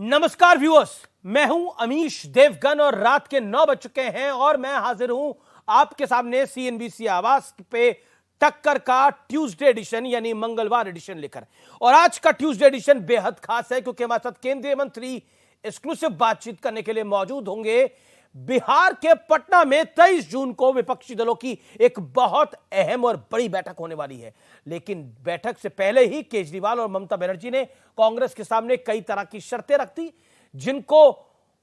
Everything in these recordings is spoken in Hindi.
नमस्कार व्यूअर्स, मैं हूं अमीश देवगन और रात के 9 बज चुके हैं और मैं हाजिर हूं आपके सामने सीएनबीसी आवाज पे टक्कर का ट्यूसडे एडिशन यानी मंगलवार एडिशन लेकर। और आज का ट्यूसडे एडिशन बेहद खास है क्योंकि हमारे साथ केंद्रीय मंत्री एक्सक्लूसिव बातचीत करने के लिए मौजूद होंगे। बिहार के पटना में 23 जून को विपक्षी दलों की एक बहुत अहम और बड़ी बैठक होने वाली है, लेकिन बैठक से पहले ही केजरीवाल और ममता बनर्जी ने कांग्रेस के सामने कई तरह की शर्तें रख दी, जिनको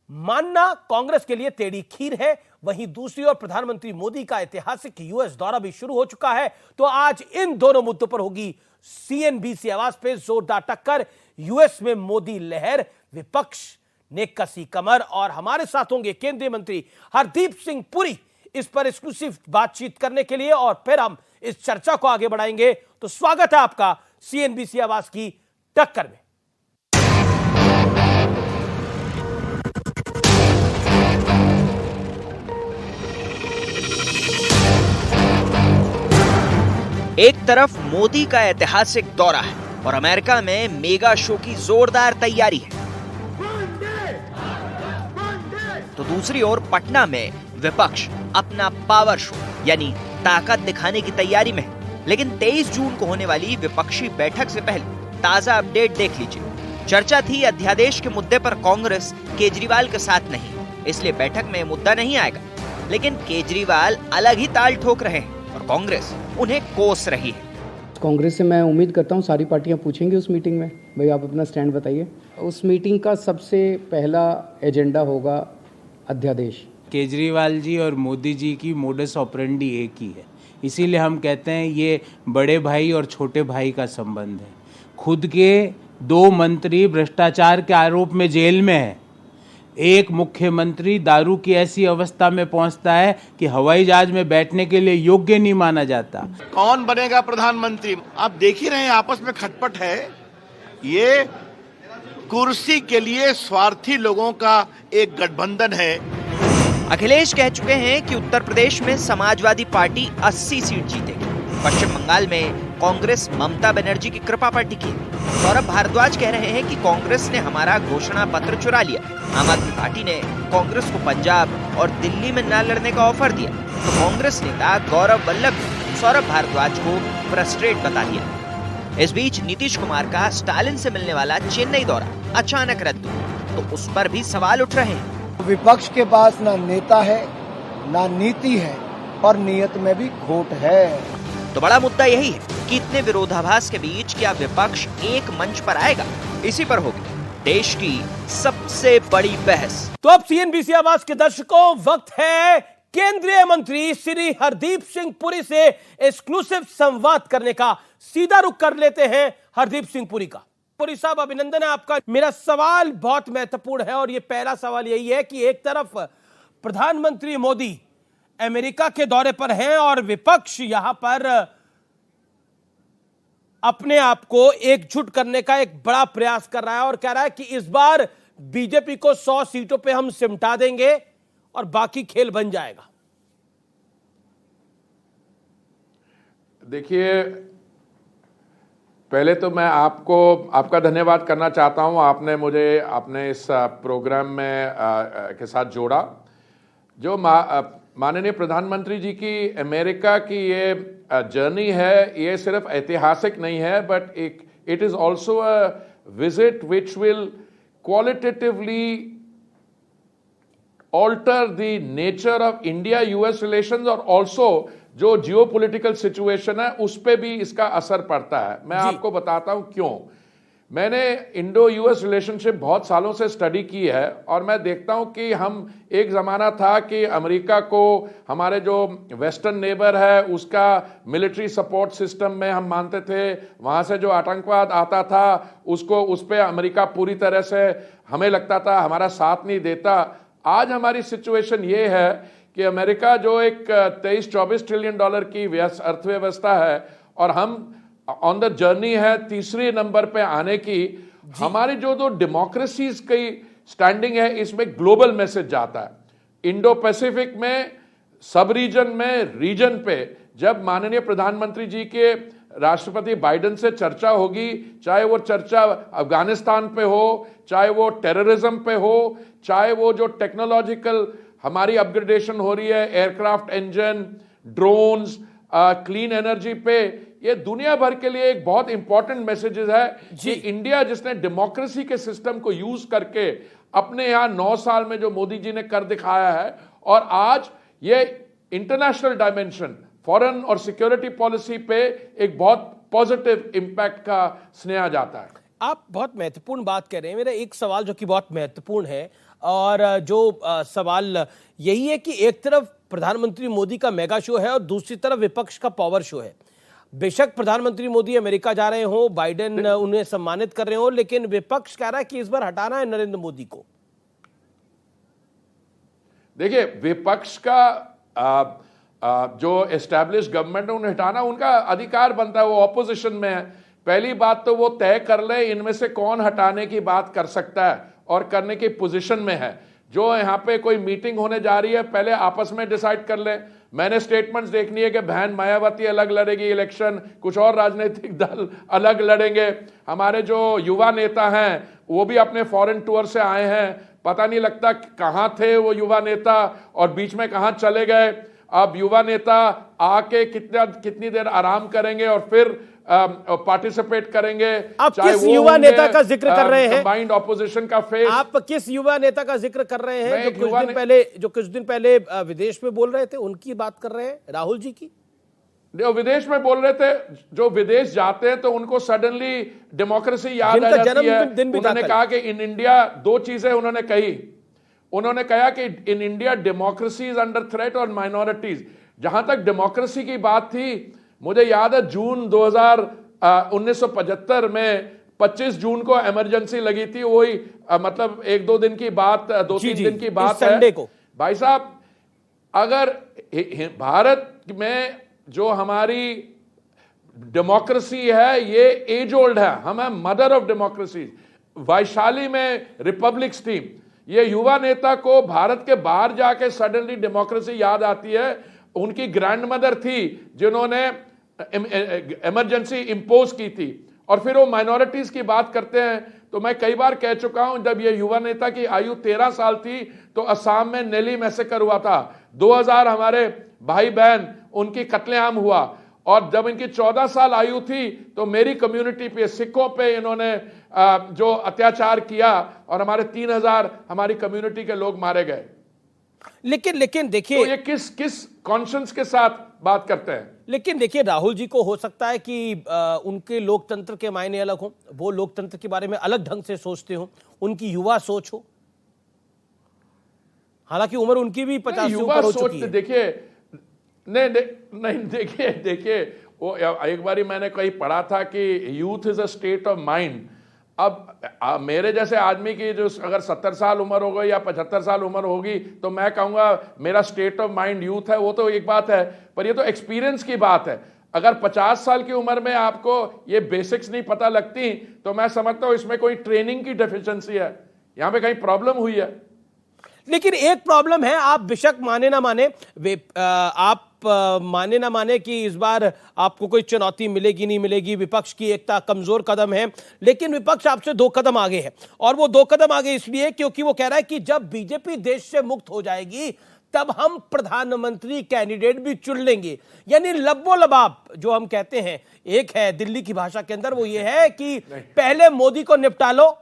मानना कांग्रेस के लिए टेढ़ी खीर है। वहीं दूसरी ओर प्रधानमंत्री मोदी का ऐतिहासिक यूएस दौरा भी शुरू हो चुका है। तो आज इन दोनों मुद्दों पर होगी सीएनबीसी आवाज पे जोरदार टक्कर। यूएस में मोदी लहर, विपक्ष ने कसी कमर, और हमारे साथ होंगे केंद्रीय मंत्री हरदीप सिंह पुरी इस पर एक्सक्लूसिव बातचीत करने के लिए, और फिर हम इस चर्चा को आगे बढ़ाएंगे। तो स्वागत है आपका सीएनबीसी आवाज की टक्कर में। एक तरफ मोदी का ऐतिहासिक दौरा है और अमेरिका में मेगा शो की जोरदार तैयारी है, तो दूसरी ओर पटना में विपक्ष अपना पावर शो यानी ताकत दिखाने की तैयारी में है। लेकिन 23 जून को होने वाली विपक्षी बैठक से पहले ताजा अपडेट देख लीजिए। चर्चा थी अध्यादेश के मुद्दे पर कांग्रेस केजरीवाल के साथ नहीं, इसलिए बैठक में मुद्दा नहीं आएगा। लेकिन केजरीवाल अलग ही ताल ठोक रहे हैं और कांग्रेस उन्हें कोस रही है। कांग्रेस से मैं उम्मीद करता हूँ सारी पार्टियां पूछेंगी उस मीटिंग में, भाई आप अपना स्टैंड बताइए। उस मीटिंग का सबसे पहला एजेंडा होगा अध्यादेश। केजरीवाल जी और मोदी जी की मोडस ऑपरेंडी एक ही है, इसीलिए हम कहते हैं ये बड़े भाई और छोटे भाई का संबंध है। खुद के 2 मंत्री भ्रष्टाचार के आरोप में जेल में है, एक मुख्यमंत्री दारू की ऐसी अवस्था में पहुंचता है कि हवाई जहाज में बैठने के लिए योग्य नहीं माना जाता। कौन बनेगा प्रधानमंत्री, आप देख ही रहे हैं, आपस में खटपट है। ये कुर्सी के लिए स्वार्थी लोगों का एक गठबंधन है। अखिलेश कह चुके हैं कि उत्तर प्रदेश में समाजवादी पार्टी 80 सीट जीतेगी। पश्चिम बंगाल में कांग्रेस ममता बनर्जी की कृपा पर टिकी। सौरभ भारद्वाज कह रहे हैं कि कांग्रेस ने हमारा घोषणा पत्र चुरा लिया। आम आदमी पार्टी ने कांग्रेस को पंजाब और दिल्ली में न लड़ने का ऑफर दिया, तो कांग्रेस नेता गौरव वल्लभ ने सौरभ भारद्वाज को फ्रस्ट्रेट बता दिया। इस बीच नीतीश कुमार का स्टालिन से मिलने वाला चेन्नई दौरा अचानक रद्द हुआ, तो उस पर भी सवाल उठ रहे हैं। विपक्ष के पास ना नेता है, ना नीति है, और नीयत में भी खोट है। तो बड़ा मुद्दा यही है कि इतने विरोधाभास के बीच क्या विपक्ष एक मंच पर आएगा? इसी पर होगी देश की सबसे बड़ी बहस। तो अब सीएनबीसी आवाज के दर्शकों, वक्त है केंद्रीय मंत्री श्री हरदीप सिंह पुरी से एक्सक्लूसिव संवाद करने का। सीधा रुख कर लेते हैं हरदीप सिंह पुरी का। पुरी साहब, अभिनंदन है आपका। मेरा सवाल बहुत महत्वपूर्ण है और ये पहला सवाल यही है कि एक तरफ प्रधानमंत्री मोदी अमेरिका के दौरे पर हैं और विपक्ष यहां पर अपने आप को एकजुट करने का एक बड़ा प्रयास कर रहा है और कह रहा है कि इस बार बीजेपी को 100 सीटों पे हम सिमटा देंगे और बाकी खेल बन जाएगा। देखिए, पहले तो मैं आपका धन्यवाद करना चाहता हूं। आपने मुझे अपने इस प्रोग्राम में के साथ जोड़ा। जो माननीय प्रधानमंत्री जी की अमेरिका की ये जर्नी है, ये सिर्फ ऐतिहासिक नहीं है, but it is also a visit which will qualitatively alter the nature of India US relations, और ऑल्सो जो जियोपॉलिटिकल सिचुएशन है उस पे भी इसका असर पड़ता है। मैं आपको बताता हूं क्यों। मैंने इंडो यूएस रिलेशनशिप बहुत सालों से स्टडी की है और मैं देखता हूं कि हम एक ज़माना था कि अमेरिका को हमारे जो वेस्टर्न नेबर है उसका मिलिट्री सपोर्ट सिस्टम में हम मानते थे। वहाँ से जो आतंकवाद आता था उसको उस पर अमेरिका पूरी तरह से हमें लगता था हमारा साथ नहीं देता। आज हमारी सिचुएशन ये है कि अमेरिका जो एक 23-24 ट्रिलियन डॉलर की अर्थव्यवस्था है और हम ऑन द जर्नी है तीसरे नंबर पे आने की। हमारी जो डेमोक्रेसीज की स्टैंडिंग है इसमें ग्लोबल मैसेज जाता है। इंडो पैसिफिक में, सब रीजन में, रीजन पे जब माननीय प्रधानमंत्री जी के राष्ट्रपति बाइडेन से चर्चा होगी, चाहे वो चर्चा अफगानिस्तान पे हो, चाहे वो टेररिज्म पे हो, चाहे वो जो टेक्नोलॉजिकल हमारी अपग्रेडेशन हो रही है, aircraft engine, drones, clean energy पे, ये दुनिया भर के लिए एक बहुत इंपॉर्टेंट मैसेजेस है कि इंडिया जिसने डेमोक्रेसी के सिस्टम को यूज करके अपने यहां 9 साल में जो मोदी जी ने कर दिखाया है, और आज ये इंटरनेशनल डायमेंशन फॉरेन और सिक्योरिटी पॉलिसी पे एक बहुत पॉजिटिव इंपैक्ट का स्नेहा जाता है। आप बहुत महत्वपूर्ण बात कर रहे हैं। मेरा एक सवाल जो कि बहुत महत्वपूर्ण है, और जो सवाल यही है कि एक तरफ प्रधानमंत्री मोदी का मेगा शो है और दूसरी तरफ विपक्ष का पावर शो है। बेशक प्रधानमंत्री मोदी अमेरिका जा रहे हो, बाइडेन उन्हें सम्मानित कर रहे हो, लेकिन विपक्ष कह रहा है कि इस बार हटाना है नरेंद्र मोदी को। देखिए, विपक्ष का जो एस्टैब्लिश गवर्नमेंट है उन्हें हटाना उनका अधिकार बनता है, वो ऑपोजिशन में है। पहली बात तो वो तय कर ले इनमें से कौन हटाने की बात कर सकता है और करने की पोजीशन में है। जो यहाँ पे कोई मीटिंग होने जा रही है, पहले आपस में डिसाइड कर ले। मैंने स्टेटमेंट्स देखनी है कि बहन मायावती अलग लड़ेगी इलेक्शन, कुछ और राजनीतिक दल अलग लड़ेंगे। हमारे जो युवा नेता हैं वो भी अपने फॉरेन टूर से आए हैं, पता नहीं लगता कहाँ थे वो युवा नेता और बीच में कहाँ चले गए। अब युवा नेता आके कितनी देर आराम करेंगे और फिर पार्टिसिपेट करेंगे। आप किस युवा नेता का जिक्र कर रहे हैं? कंबाइंड ऑपोजिशन का फेस। आप किस युवा नेता का जिक्र कर रहे हैं जो कुछ दिन पहले विदेश में बोल रहे थे? उनकी बात कर रहे हैं, राहुल जी की? जो विदेश में बोल रहे थे, जो विदेश जाते हैं तो उनको सडनली डेमोक्रेसी याद आ जाती है। उन्होंने कहा कि इन इंडिया 2 चीजें उन्होंने कही। उन्होंने कहा कि in India democracy is under threat और माइनॉरिटीज। जहां तक डेमोक्रेसी की बात थी, मुझे याद है जून 1975 में 25 जून को इमरजेंसी लगी थी। वही मतलब 1-2 दिन की बात, 2-3 दिन की बात है संडे को। भाई साहब, अगर भारत में जो हमारी डेमोक्रेसी है ये एज ओल्ड है, हम है मदर ऑफ डेमोक्रेसी। वैशाली में रिपब्लिक्स थी। ये युवा नेता को भारत के बाहर जाके सडनली डेमोक्रेसी याद आती है। उनकी ग्रैंडमदर थी जिन्होंने इमरजेंसी इंपोज की थी, और फिर वो माइनॉरिटीज की बात करते हैं। तो मैं कई बार कह चुका हूं, जब ये युवा नेता की आयु 13 साल थी तो असम में नेली मैसेकर हुआ था। 2000 हमारे भाई बहन उनकी कत्लेआम हुआ, और जब इनकी 14 साल आयु थी तो मेरी कम्युनिटी पे, सिखों पे इन्होंने जो अत्याचार किया और हमारे 3000 हमारी कम्युनिटी के लोग मारे गए। लेकिन देखिए, तो ये किस कॉन्शियस के साथ बात करते हैं? लेकिन देखिए, राहुल जी को हो सकता है कि उनके लोकतंत्र के मायने अलग हो, वो लोकतंत्र के बारे में अलग ढंग से सोचते हो, उनकी युवा सोच हो। हालांकि उम्र उनकी भी 50 से ऊपर हो चुकी है। देखिए, नहीं देखिए वो एक बारी मैंने कहीं पढ़ा था कि youth is a state of mind. अब मेरे जैसे आदमी की जो अगर 70 साल उम्र हो गई या 75 साल उम्र होगी तो मैं कहूंगा मेरा स्टेट ऑफ माइंड यूथ है, वो तो एक बात है, पर ये तो एक्सपीरियंस की बात है। अगर 50 साल की उम्र में आपको ये बेसिक्स नहीं पता लगती तो मैं समझता हूं इसमें कोई ट्रेनिंग की डेफिशिएंसी है, यहां पे कहीं प्रॉब्लम हुई है। लेकिन एक प्रॉब्लम है, आप बेशक माने ना माने, आप माने ना माने कि इस बार आपको कोई चुनौती मिलेगी नहीं मिलेगी, विपक्ष की एकता कमजोर कदम है, लेकिन विपक्ष आपसे 2 कदम आगे है। और वो 2 कदम आगे इसलिए क्योंकि वो कह रहा है कि जब बीजेपी देश से मुक्त हो जाएगी तब हम प्रधानमंत्री कैंडिडेट भी चुन लेंगे। यानी लब्बो लबाब जो हम कहते हैं, एक है दिल्ली की भाषा के अंदर, वो ये है कि पहले मोदी को निपटा लो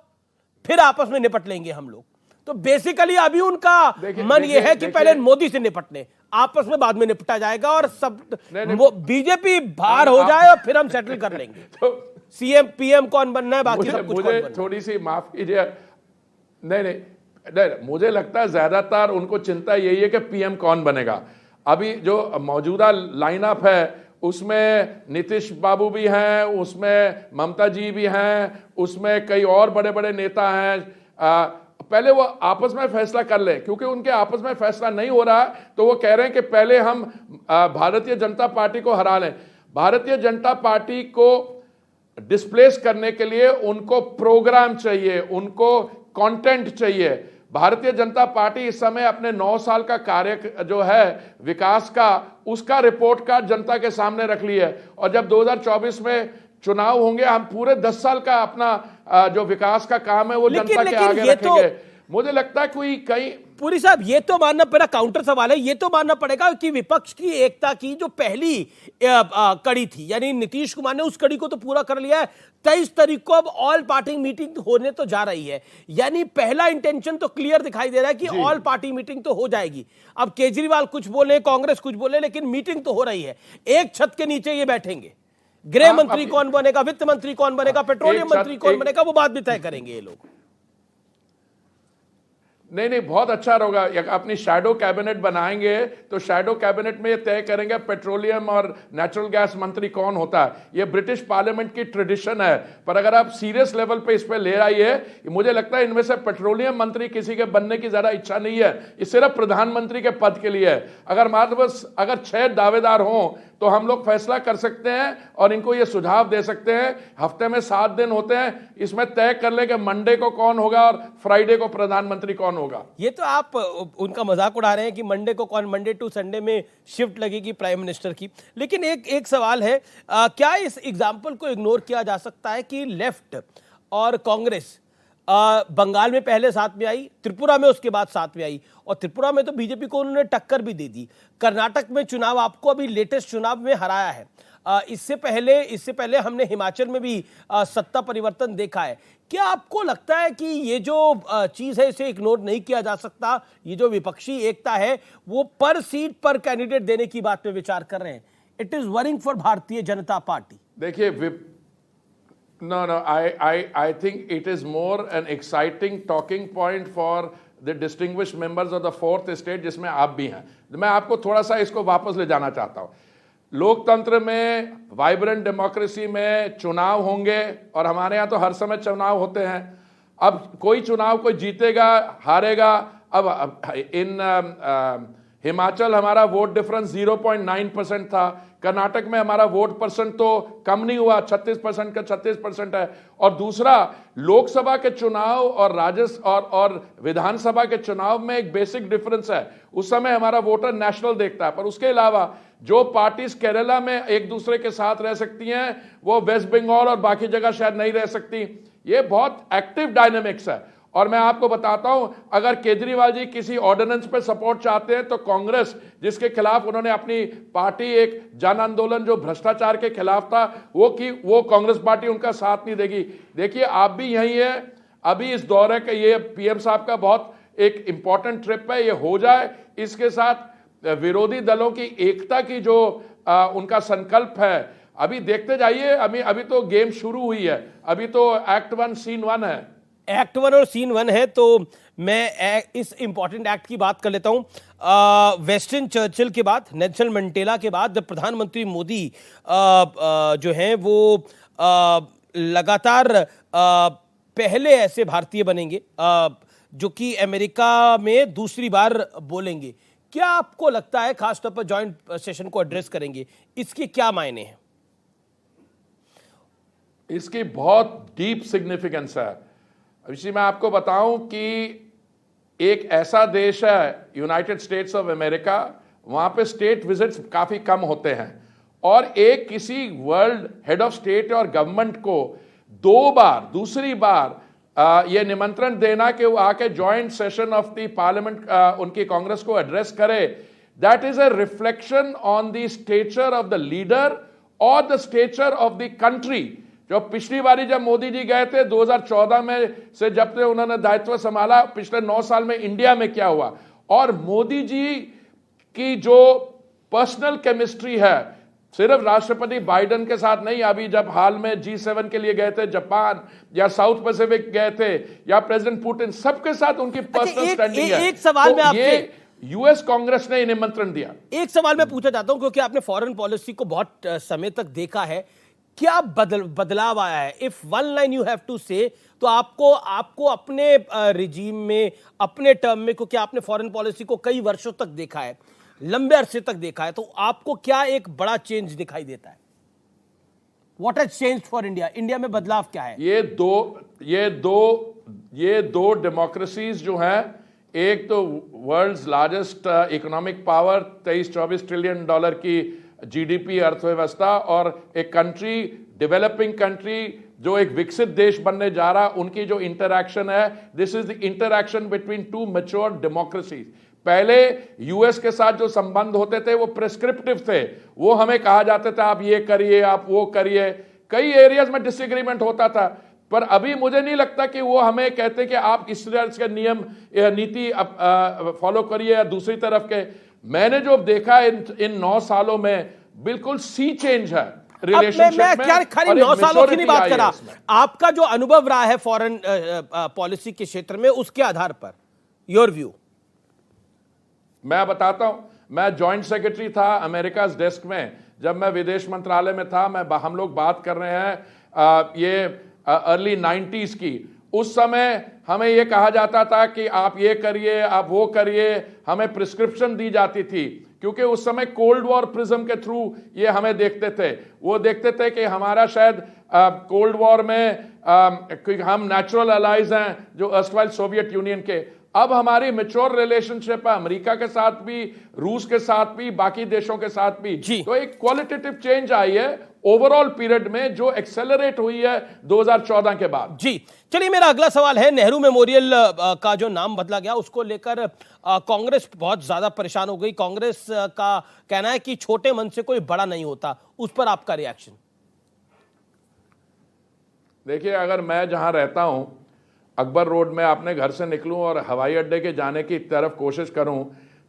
फिर आपस में निपट लेंगे हम लोग। तो बेसिकली अभी उनका मन ये है कि पहले मोदी से निपटने, आपस में बाद में निपटा जाएगा, और सब बीजेपी बाहर हो जाए और फिर हम सेटल कर लेंगे। तो सीएम पीएम कौन बनना है, बाकी सब कुछ मुझे थोड़ी सी माफ कीजिए, नहीं, मुझे लगता है ज्यादातर उनको चिंता यही है कि पीएम कौन बनेगा। अभी जो मौजूदा लाइनअप है उसमें नीतीश बाबू भी हैं, उसमें ममता जी भी हैं, उसमें कई और बड़े बड़े नेता हैं। पहले वो आपस में फैसला कर ले, क्योंकि उनके आपस में फैसला नहीं हो रहा तो वो कह रहे हैं कि पहले हम भारतीय जनता पार्टी को हरा लें। भारतीय जनता पार्टी को डिस्प्लेस करने के लिए उनको प्रोग्राम चाहिए, उनको कंटेंट चाहिए। भारतीय जनता पार्टी इस समय अपने 9 साल का कार्य जो है विकास का, उसका रिपोर्ट कार्ड जनता के सामने रख ली है। और जब 2024 में चुनाव होंगे, हम पूरे 10 साल का अपना जो विकास का काम है वो जनता के आगे रखेंगे। मुझे लगता है कोई कहीं पुरी साहब, ये तो मानना पड़ा, काउंटर सवाल है, ये तो मानना पड़ेगा कि विपक्ष की एकता की जो पहली कड़ी थी, यानी नीतीश कुमार ने उस कड़ी को तो पूरा कर लिया है। 23 तारीख को अब ऑल पार्टी मीटिंग होने तो जा रही है, यानी पहला इंटेंशन तो क्लियर दिखाई दे रहा है कि ऑल पार्टी मीटिंग तो हो जाएगी। अब केजरीवाल कुछ बोले, कांग्रेस कुछ बोले, लेकिन मीटिंग तो हो रही है। एक छत के नीचे ये बैठेंगे। गृह मंत्री कौन बनेगा, वित्त मंत्री कौन बनेगा, पेट्रोलियम मंत्री कौन बनेगा, वो बात भी तय करेंगे ये लोग। नहीं, बहुत अच्छा होगा। अपनी शैडो कैबिनेट बनाएंगे तो शैडो कैबिनेट में ये तय करेंगे पेट्रोलियम और नेचुरल गैस मंत्री कौन होता है। ये ब्रिटिश पार्लियामेंट की ट्रेडिशन है। पर अगर आप सीरियस लेवल पे इस पे ले आइए, मुझे लगता है इनमें से पेट्रोलियम मंत्री किसी के बनने की ज्यादा इच्छा नहीं है। ये सिर्फ प्रधानमंत्री के पद के लिए है। अगर 6 दावेदार हों तो हम लोग फैसला कर सकते हैं और इनको ये सुझाव दे सकते हैं। हफ्ते में 7 दिन होते हैं, इसमें तय कर ले कि मंडे को कौन होगा और फ्राइडे को प्रधानमंत्री कौन होगा। ये तो आप उनका मजाक उड़ा रहे हैं कि मंडे को कौन, मंडे टू संडे में शिफ्ट लगेगी प्राइम मिनिस्टर की। लेकिन एक सवाल है, क्या इस एग्जाम्पल को इग्नोर किया जा सकता है कि लेफ्ट और कांग्रेस बंगाल में पहले साथ में आई, त्रिपुरा में उसके बाद साथ में आई, और त्रिपुरा में तो बीजेपी को उन्होंने टक्कर भी दे दी। कर्नाटक में चुनाव आपको अभी लेटेस्ट चुनाव में हराया है। इससे पहले हमने हिमाचल में भी सत्ता परिवर्तन देखा है। क्या आपको लगता है कि ये जो चीज है इसे इग्नोर नहीं किया जा सकता? ये जो विपक्षी एकता है वो पर सीट पर कैंडिडेट देने की बात पे विचार कर रहे हैं। It is worrying for Bharatiya Janata party. देखिए, No, I think it is more an exciting talking point for the distinguished members of the 4th estate, जिसमें आप भी हैं। मैं आपको थोड़ा सा इसको वापस ले जाना चाहता हूँ। लोकतंत्र में, वाइब्रेंट डेमोक्रेसी में चुनाव होंगे, और हमारे यहाँ तो हर समय चुनाव होते हैं। अब कोई चुनाव कोई जीतेगा, हारेगा। अब हिमाचल हमारा वोट डिफरेंस 0.9% था। कर्नाटक में हमारा वोट परसेंट तो कम नहीं हुआ, 36% का 36% है। और दूसरा, लोकसभा के चुनाव और और विधानसभा के चुनाव में एक बेसिक डिफरेंस है। उस समय हमारा वोटर नेशनल देखता है, पर उसके अलावा जो पार्टीज केरला में एक दूसरे के साथ रह सकती हैं, वो वेस्ट बंगाल और बाकी जगह शायद नहीं रह सकती। ये बहुत एक्टिव डायनेमिक्स है। और मैं आपको बताता हूं, अगर केजरीवाल जी किसी ऑर्डिनेंस पे सपोर्ट चाहते हैं तो कांग्रेस, जिसके खिलाफ उन्होंने अपनी पार्टी एक जन आंदोलन जो भ्रष्टाचार के खिलाफ था वो कांग्रेस पार्टी उनका साथ नहीं देगी। देखिए, आप भी यही है। अभी इस दौरे के ये पीएम साहब का बहुत एक इंपॉर्टेंट ट्रिप है, ये हो जाए। इसके साथ विरोधी दलों की एकता की जो उनका संकल्प है, अभी देखते जाइए। अभी तो गेम शुरू हुई है। अभी तो एक्ट 1 सीन 1 है। एक्ट 1 और सीन 1 है, तो मैं इस इंपॉर्टेंट एक्ट की बात कर लेता हूं। वेस्टन चर्चिल के बाद, नेल्सन मंडेला के बाद जब प्रधानमंत्री मोदी जो हैं वो लगातार पहले ऐसे भारतीय बनेंगे जो कि अमेरिका में दूसरी बार बोलेंगे। क्या आपको लगता है, खासतौर पर जॉइंट सेशन को एड्रेस करेंगे, इसके क्या मायने हैं? इसकी बहुत डीप सिग्निफिकेंस है। इसी मैं आपको बताऊं कि एक ऐसा देश है यूनाइटेड स्टेट्स ऑफ अमेरिका, वहां पे स्टेट विजिट्स काफी कम होते हैं, और एक किसी वर्ल्ड हेड ऑफ स्टेट और गवर्नमेंट को दूसरी बार ये निमंत्रण देना कि वो आके joint session of the parliament उनकी कांग्रेस को एड्रेस करे, that is a reflection on the stature of the leader और the stature of the country. जो पिछली बारी जब मोदी जी गए थे 2014 में से, जब से उन्होंने दायित्व संभाला, पिछले 9 साल में इंडिया में क्या हुआ, और मोदी जी की जो पर्सनल केमिस्ट्री है, सिर्फ राष्ट्रपति बाइडेन के साथ नहीं, अभी जब हाल में G7 के लिए गए थे जापान या साउथ पैसिफिक गए थे, या प्रेसिडेंट पुतिन, सबके साथ उनकी पर्सनल स्टैंडिंग है। एक सवाल में आपसे, यूएस कांग्रेस ने निमंत्रण दिया। एक सवाल मैं पूछना चाहता हूं, क्योंकि आपने फॉरेन पॉलिसी को बहुत समय तक देखा है, क्या बदलाव आया है? If one line you have to say, तो आपको अपने रिजीम में, अपने टर्म में, क्योंकि आपने फॉरेन पॉलिसी को कई वर्षों तक देखा है, लंबे अरसे तक देखा है, तो आपको क्या एक बड़ा चेंज दिखाई देता है? What has changed for India? India में बदलाव क्या है? ये दो डेमोक्रेसीज जो हैं, एक तो world's largest economic power, 23-24 trillion dollar की जीडीपी अर्थव्यवस्था, और एक कंट्री, डेवलपिंग कंट्री जो एक विकसित देश बनने जा रहा, उनकी जो इंटरैक्शन है, this is the interaction between two mature democracies. पहले यूएस के साथ जो संबंध होते थे वो प्रेस्क्रिप्टिव थे, वो हमें कहा जाता था आप ये करिए, आप वो करिए, कई एरियाज में डिसएग्रीमेंट होता था, पर अभी मुझे नहीं लगता कि वो हमें कहते कि आप इस तरह के नियम या नीति फॉलो करिए या दूसरी तरफ के। मैंने जो देखा इन 9 सालों में बिल्कुल सी चेंज है रिलेशनशिप में। क्या खाली 9 सालों की नहीं बात कर रहा, आपका जो अनुभव रहा है फॉरेन पॉलिसी के क्षेत्र में, उसके आधार पर योर व्यू। मैं बताता हूं, मैं जॉइंट सेक्रेटरी था अमेरिका डेस्क में, जब मैं विदेश मंत्रालय में था। हम लोग बात कर रहे हैं ये अर्ली 90s की। उस समय हमें ये कहा जाता था कि आप ये करिए, आप वो करिए, हमें प्रिस्क्रिप्शन दी जाती थी, क्योंकि उस समय कोल्ड वॉर प्रिज्म के थ्रू ये हमें देखते थे। वो देखते थे कि हमारा शायद कोल्ड वॉर में हम नेचुरल अलाइज हैं जो अर्स्टवाइल सोवियत यूनियन के। अब हमारी मैच्योर रिलेशनशिप है अमेरिका के साथ भी, रूस के साथ भी, बाकी देशों के साथ भी। तो एक क्वालिटेटिव चेंज आई है ओवरऑल पीरियड में, जो एक्सेलरेट हुई है 2014 के बाद। जी चलिए, मेरा अगला सवाल है, नेहरू मेमोरियल का जो नाम बदला गया उसको लेकर कांग्रेस बहुत ज्यादा परेशान हो गई। कांग्रेस का कहना है कि छोटे मन से कोई बड़ा नहीं होता, उस पर आपका रिएक्शन? देखिए, अगर मैं जहां रहता हूं अकबर रोड में अपने घर से निकलूं और हवाई अड्डे के जाने की तरफ कोशिश करूं,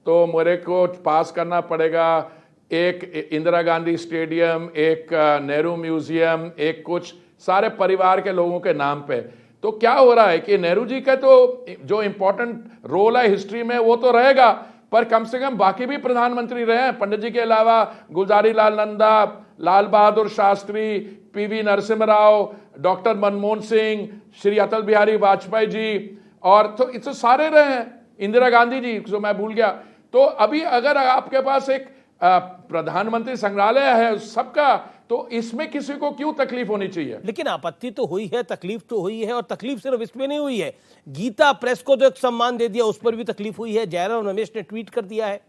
तो मेरे को पास करना पड़ेगा एक इंदिरा गांधी स्टेडियम, एक नेहरू म्यूजियम, एक कुछ सारे परिवार के लोगों के नाम पे। तो क्या हो रहा है कि नेहरू जी का तो जो इंपॉर्टेंट रोल है हिस्ट्री में वो तो रहेगा, पर कम से कम बाकी भी प्रधानमंत्री रहे हैं पंडित जी के अलावा, गुलजारी लाल नंदा, लाल बहादुर शास्त्री, पीवी नरसिम्हा राव, डॉक्टर मनमोहन सिंह, श्री अटल बिहारी वाजपेयी जी, और तो इस सारे रहे हैं, इंदिरा गांधी जी जो मैं भूल गया। तो अभी अगर आपके पास एक प्रधानमंत्री संग्रहालय है सबका, तो इसमें किसी को क्यों तकलीफ होनी चाहिए? लेकिन आपत्ति तो हुई है, तकलीफ तो हुई है, और तकलीफ सिर्फ इसमें नहीं हुई है, गीता प्रेस को जो एक सम्मान दे दिया उस पर भी तकलीफ हुई है। जयराम रमेश ने ट्वीट कर दिया है,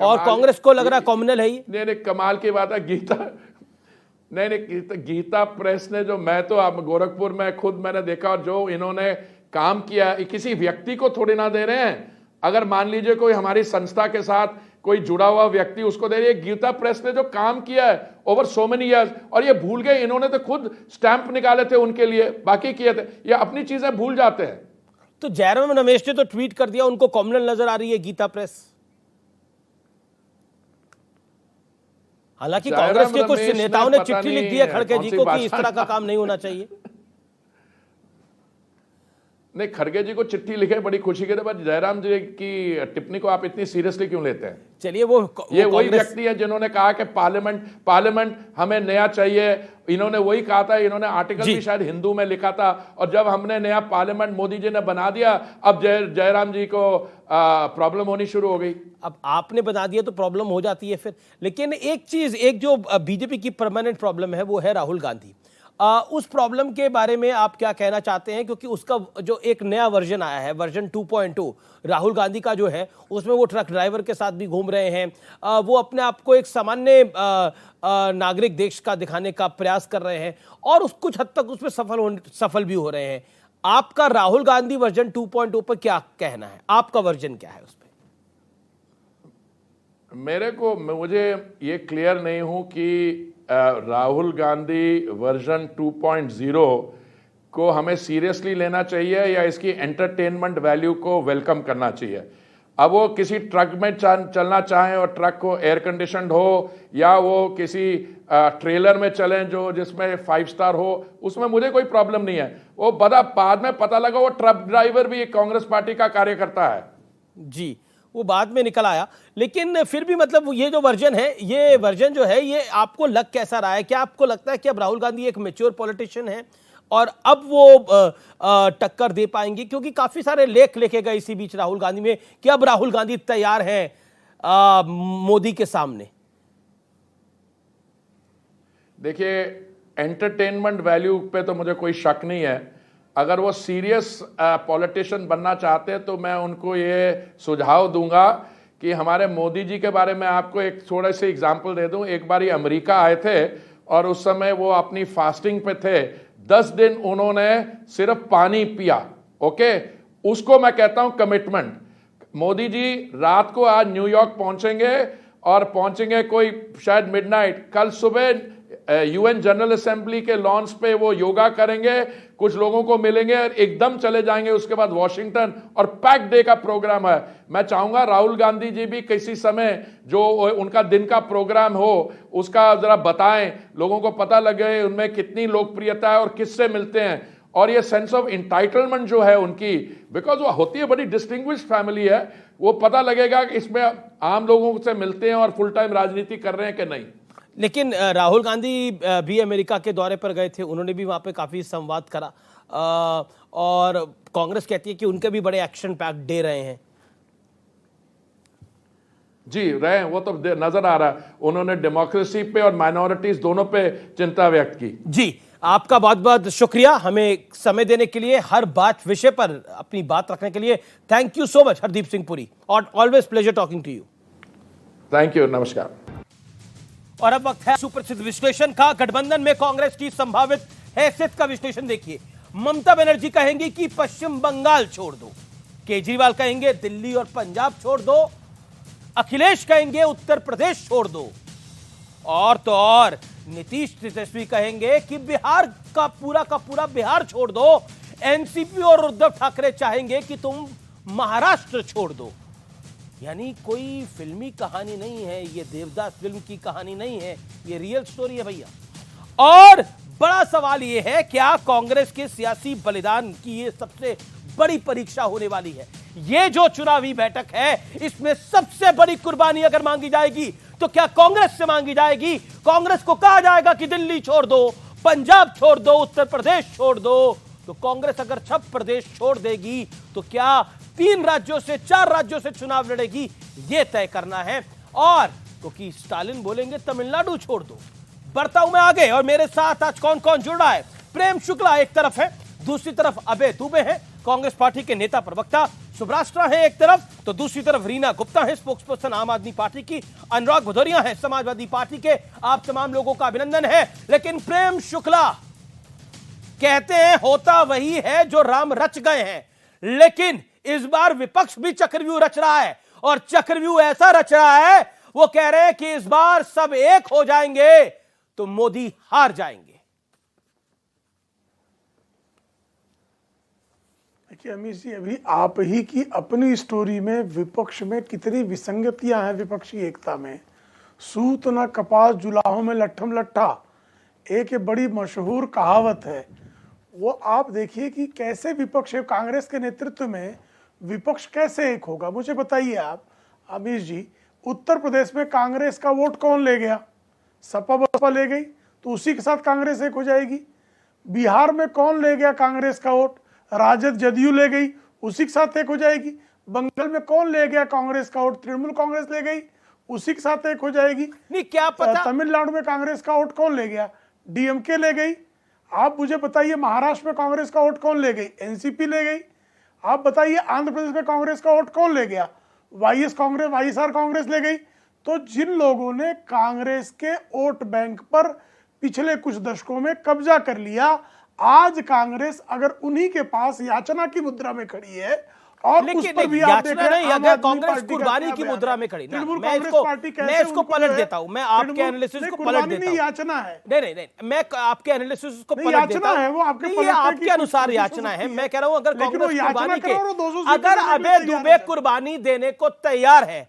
और कांग्रेस को लग रहा कॉम्युनल है ये। नहीं, कमाल की बात है। गीता प्रेस ने जो, मैं तो आप गोरखपुर में खुद मैंने देखा, और जो इन्होंने काम किया किसी व्यक्ति को थोड़ी ना दे रहे हैं। अगर मान लीजिए कोई हमारी संस्था के साथ कोई जुड़ा हुआ व्यक्ति उसको दे रही है, गीता प्रेस ने जो काम किया है ओवर सो मेनी ईयर्स, और ये भूल गए, इन्होंने तो खुद स्टैंप निकाले थे उनके लिए, बाकी किए थे, ये अपनी चीजें भूल जाते हैं। तो जयराम रमेश ने तो ट्वीट कर दिया, उनको कॉम्युनल नजर आ रही है गीता प्रेस। हालांकि कांग्रेस के कुछ नेताओं ने चिट्ठी लिख दी है खड़गे जी को कि इस तरह का काम नहीं होना चाहिए। नहीं, खड़गे जी को चिट्ठी लिखे बड़ी खुशी के बाद, जयराम जी की टिप्पणी को आप इतनी सीरियसली क्यों लेते हैं? चलिए, ये वही व्यक्ति है जिन्होंने कहा कि पार्लियामेंट हमें नया चाहिए। इन्होंने वही कहा था, इन्होंने आर्टिकल भी शायद हिंदू में लिखा था, और जब हमने नया पार्लियामेंट मोदी जी ने बना दिया, अब जयराम जी को प्रॉब्लम होनी शुरू हो गई। अब आपने बना दिया तो प्रॉब्लम हो जाती है फिर। लेकिन एक जो बीजेपी की परमानेंट प्रॉब्लम है वो है राहुल गांधी। उस प्रॉब्लम के बारे में आप क्या कहना चाहते हैं? क्योंकि उसका जो एक नया वर्जन आया है, वर्जन 2.2 राहुल गांधी का जो है, उसमें वो ट्रक ड्राइवर के साथ भी घूम रहे हैं, वो अपने आप को एक सामान्य नागरिक देश का दिखाने का प्रयास कर रहे हैं, और कुछ हद तक उसमें सफल भी हो रहे हैं। आपका राहुल गांधी वर्जन 2.0 पर क्या कहना है? आपका वर्जन क्या है उस पर? मुझे ये क्लियर नहीं हूं कि राहुल गांधी वर्जन 2.0 को हमें सीरियसली लेना चाहिए या इसकी एंटरटेनमेंट वैल्यू को वेलकम करना चाहिए। अब वो किसी ट्रक में चलना चाहें और ट्रक को एयर कंडीशनड हो, या वो किसी ट्रेलर में चलें जो जिसमें 5 स्टार हो, उसमें मुझे कोई प्रॉब्लम नहीं है। वो बाद में पता लगा वो ट्रक ड्राइवर भी कांग्रेस पार्टी का कार्यकर्ता है। जी, वो बाद में निकल आया। लेकिन फिर भी मतलब ये जो वर्जन है, ये वर्जन जो है, ये आपको लग कैसा रहा है? क्या आपको लगता है कि अब राहुल गांधी एक मैच्योर पॉलिटिशियन है और अब वो टक्कर दे पाएंगे? क्योंकि काफी सारे लेख लिखे गए इसी बीच राहुल गांधी में कि अब राहुल गांधी तैयार हैं मोदी के सामने। देखिए, एंटरटेनमेंट वैल्यू पे तो मुझे कोई शक नहीं है। अगर वो सीरियस पॉलिटिशियन बनना चाहते हैं तो मैं उनको ये सुझाव दूंगा कि हमारे मोदी जी के बारे में आपको एक थोड़ा सा एग्जाम्पल दे दूं। एक बार ये अमेरिका आए थे और उस समय वो अपनी फास्टिंग पे थे, 10 दिन उन्होंने सिर्फ पानी पिया। ओके, उसको मैं कहता हूं कमिटमेंट। मोदी जी रात को आज न्यूयॉर्क पहुंचेंगे और पहुंचेंगे कोई शायद मिडनाइट, कल सुबह यूएन जनरल असेंबली के लॉन्च पे वो योगा करेंगे, कुछ लोगों को मिलेंगे और एकदम चले जाएंगे। उसके बाद वॉशिंगटन और पैक डे का प्रोग्राम है। मैं चाहूंगा राहुल गांधी जी भी किसी समय जो उनका दिन का प्रोग्राम हो उसका जरा बताएं, लोगों को पता लगे उनमें कितनी लोकप्रियता है और किससे मिलते हैं। और ये सेंस ऑफ इंटाइटलमेंट जो है उनकी, बिकॉज वो होती है बड़ी डिस्टिंग्विश्ड फैमिली है, वो पता लगेगा कि इसमें आम लोगों से मिलते हैं और फुल टाइम राजनीति कर रहे हैं कि नहीं। लेकिन राहुल गांधी भी अमेरिका के दौरे पर गए थे, उन्होंने भी वहां पे काफी संवाद करा और कांग्रेस कहती है कि उनके भी बड़े एक्शन पैक्ड डे रहे हैं। जी रहे, वो तो नजर आ रहा है। उन्होंने डेमोक्रेसी पे और माइनॉरिटीज दोनों पे चिंता व्यक्त की। जी, आपका बहुत बहुत शुक्रिया हमें समय देने के लिए, हर बात विषय पर अपनी बात रखने के लिए। Thank you so much Hardeep Singh Puri, और always pleasure talking to you. Thank you, नमस्कार। और अब वक्त है सुप्रसिद्ध विश्लेषण का। गठबंधन में कांग्रेस की संभावित हैसियत का विश्लेषण देखिए। ममता बनर्जी कहेंगी कि पश्चिम बंगाल छोड़ दो, केजरीवाल कहेंगे दिल्ली और पंजाब छोड़ दो, अखिलेश कहेंगे उत्तर प्रदेश छोड़ दो, और तो और नीतीश तेजस्वी कहेंगे कि बिहार का पूरा बिहार छोड़ दो। एनसीपी और उद्धव ठाकरे चाहेंगे कि तुम महाराष्ट्र छोड़ दो। यानी कोई फिल्मी कहानी नहीं है, ये देवदास फिल्म की कहानी नहीं है, ये रियल स्टोरी है भैया। और बड़ा सवाल ये है, क्या कांग्रेस के सियासी बलिदान की ये सबसे बड़ी परीक्षा होने वाली है? ये जो चुनावी बैठक है, इसमें सबसे बड़ी कुर्बानी अगर मांगी जाएगी तो क्या कांग्रेस से मांगी जाएगी? कांग्रेस को कहा जाएगा कि दिल्ली छोड़ दो, पंजाब छोड़ दो, उत्तर प्रदेश छोड़ दो। तो कांग्रेस अगर 6 प्रदेश छोड़ देगी तो क्या 3 राज्यों से 4 राज्यों से चुनाव लड़ेगी, यह तय करना है। और क्योंकि स्टालिन बोलेंगे तमिलनाडु छोड़ दो। बढ़ता हूं मैं आगे, और मेरे साथ आज कौन कौन जुड़ रहा है। प्रेम शुक्ला एक तरफ है, दूसरी तरफ अभय दुबे है, कांग्रेस पार्टी के नेता प्रवक्ता। सुब्राष्ट्रा है एक तरफ, तो दूसरी तरफ रीना गुप्ता है, स्पोक्सपर्सन आम आदमी पार्टी की। अनुराग भदौरिया है समाजवादी पार्टी के। आप तमाम लोगों का अभिनंदन है। लेकिन प्रेम शुक्ला कहते हैं होता वही है जो राम रच गए हैं, लेकिन इस बार विपक्ष भी चक्रव्यूह रच रहा है, और चक्रव्यूह ऐसा रच रहा है, वो कह रहे हैं कि इस बार सब एक हो जाएंगे तो मोदी हार जाएंगे। देखिए अमित जी, अभी आप ही की अपनी स्टोरी में विपक्ष में कितनी विसंगतियां हैं। विपक्षी एकता में सूत न कपास जुलाहों में लट्ठम लट्ठा, एक बड़ी मशहूर कहावत है। वो आप देखिए कि कैसे विपक्ष है, कांग्रेस के नेतृत्व में विपक्ष कैसे एक होगा। मुझे बताइए आप अमित जी, उत्तर प्रदेश में कांग्रेस का वोट कौन ले गया? सपा बसपा ले गई, तो उसी के साथ कांग्रेस एक हो जाएगी। बिहार में कौन ले गया कांग्रेस का वोट? राजद जदयू ले गई, उसी के साथ एक हो जाएगी। बंगाल में कौन ले गया कांग्रेस का वोट? तृणमूल कांग्रेस ले गई, उसी के साथ एक हो जाएगी। नहीं, क्या पता तमिलनाडु में कांग्रेस का वोट कौन ले गया? डीएमके ले गई। आप मुझे बताइए महाराष्ट्र में कांग्रेस का वोट कौन ले गई? एनसीपी ले गई। आप बताइए आंध्र प्रदेश में कांग्रेस का वोट कौन ले गया? वाईएसआर कांग्रेस ले गई। तो जिन लोगों ने कांग्रेस के वोट बैंक पर पिछले कुछ दशकों में कब्जा कर लिया, आज कांग्रेस अगर उन्हीं के पास याचना की मुद्रा में खड़ी है, और उस पर भी आप देख रहे हैं अगर कांग्रेस कुर्बानी की मुद्रा में खड़ी ना, मैं इसको पलट देता हूं। मैं आपके एनालिसिस को पलट देता हूं। याचना है, नहीं, मैं आपके एनालिसिस को पलट देता हूं। है वो आपके अनुसार याचना है। मैं कह रहा हूं अगर कांग्रेस कुर्बानी के, अगर अभय दुबे कुर्बानी देने को तैयार है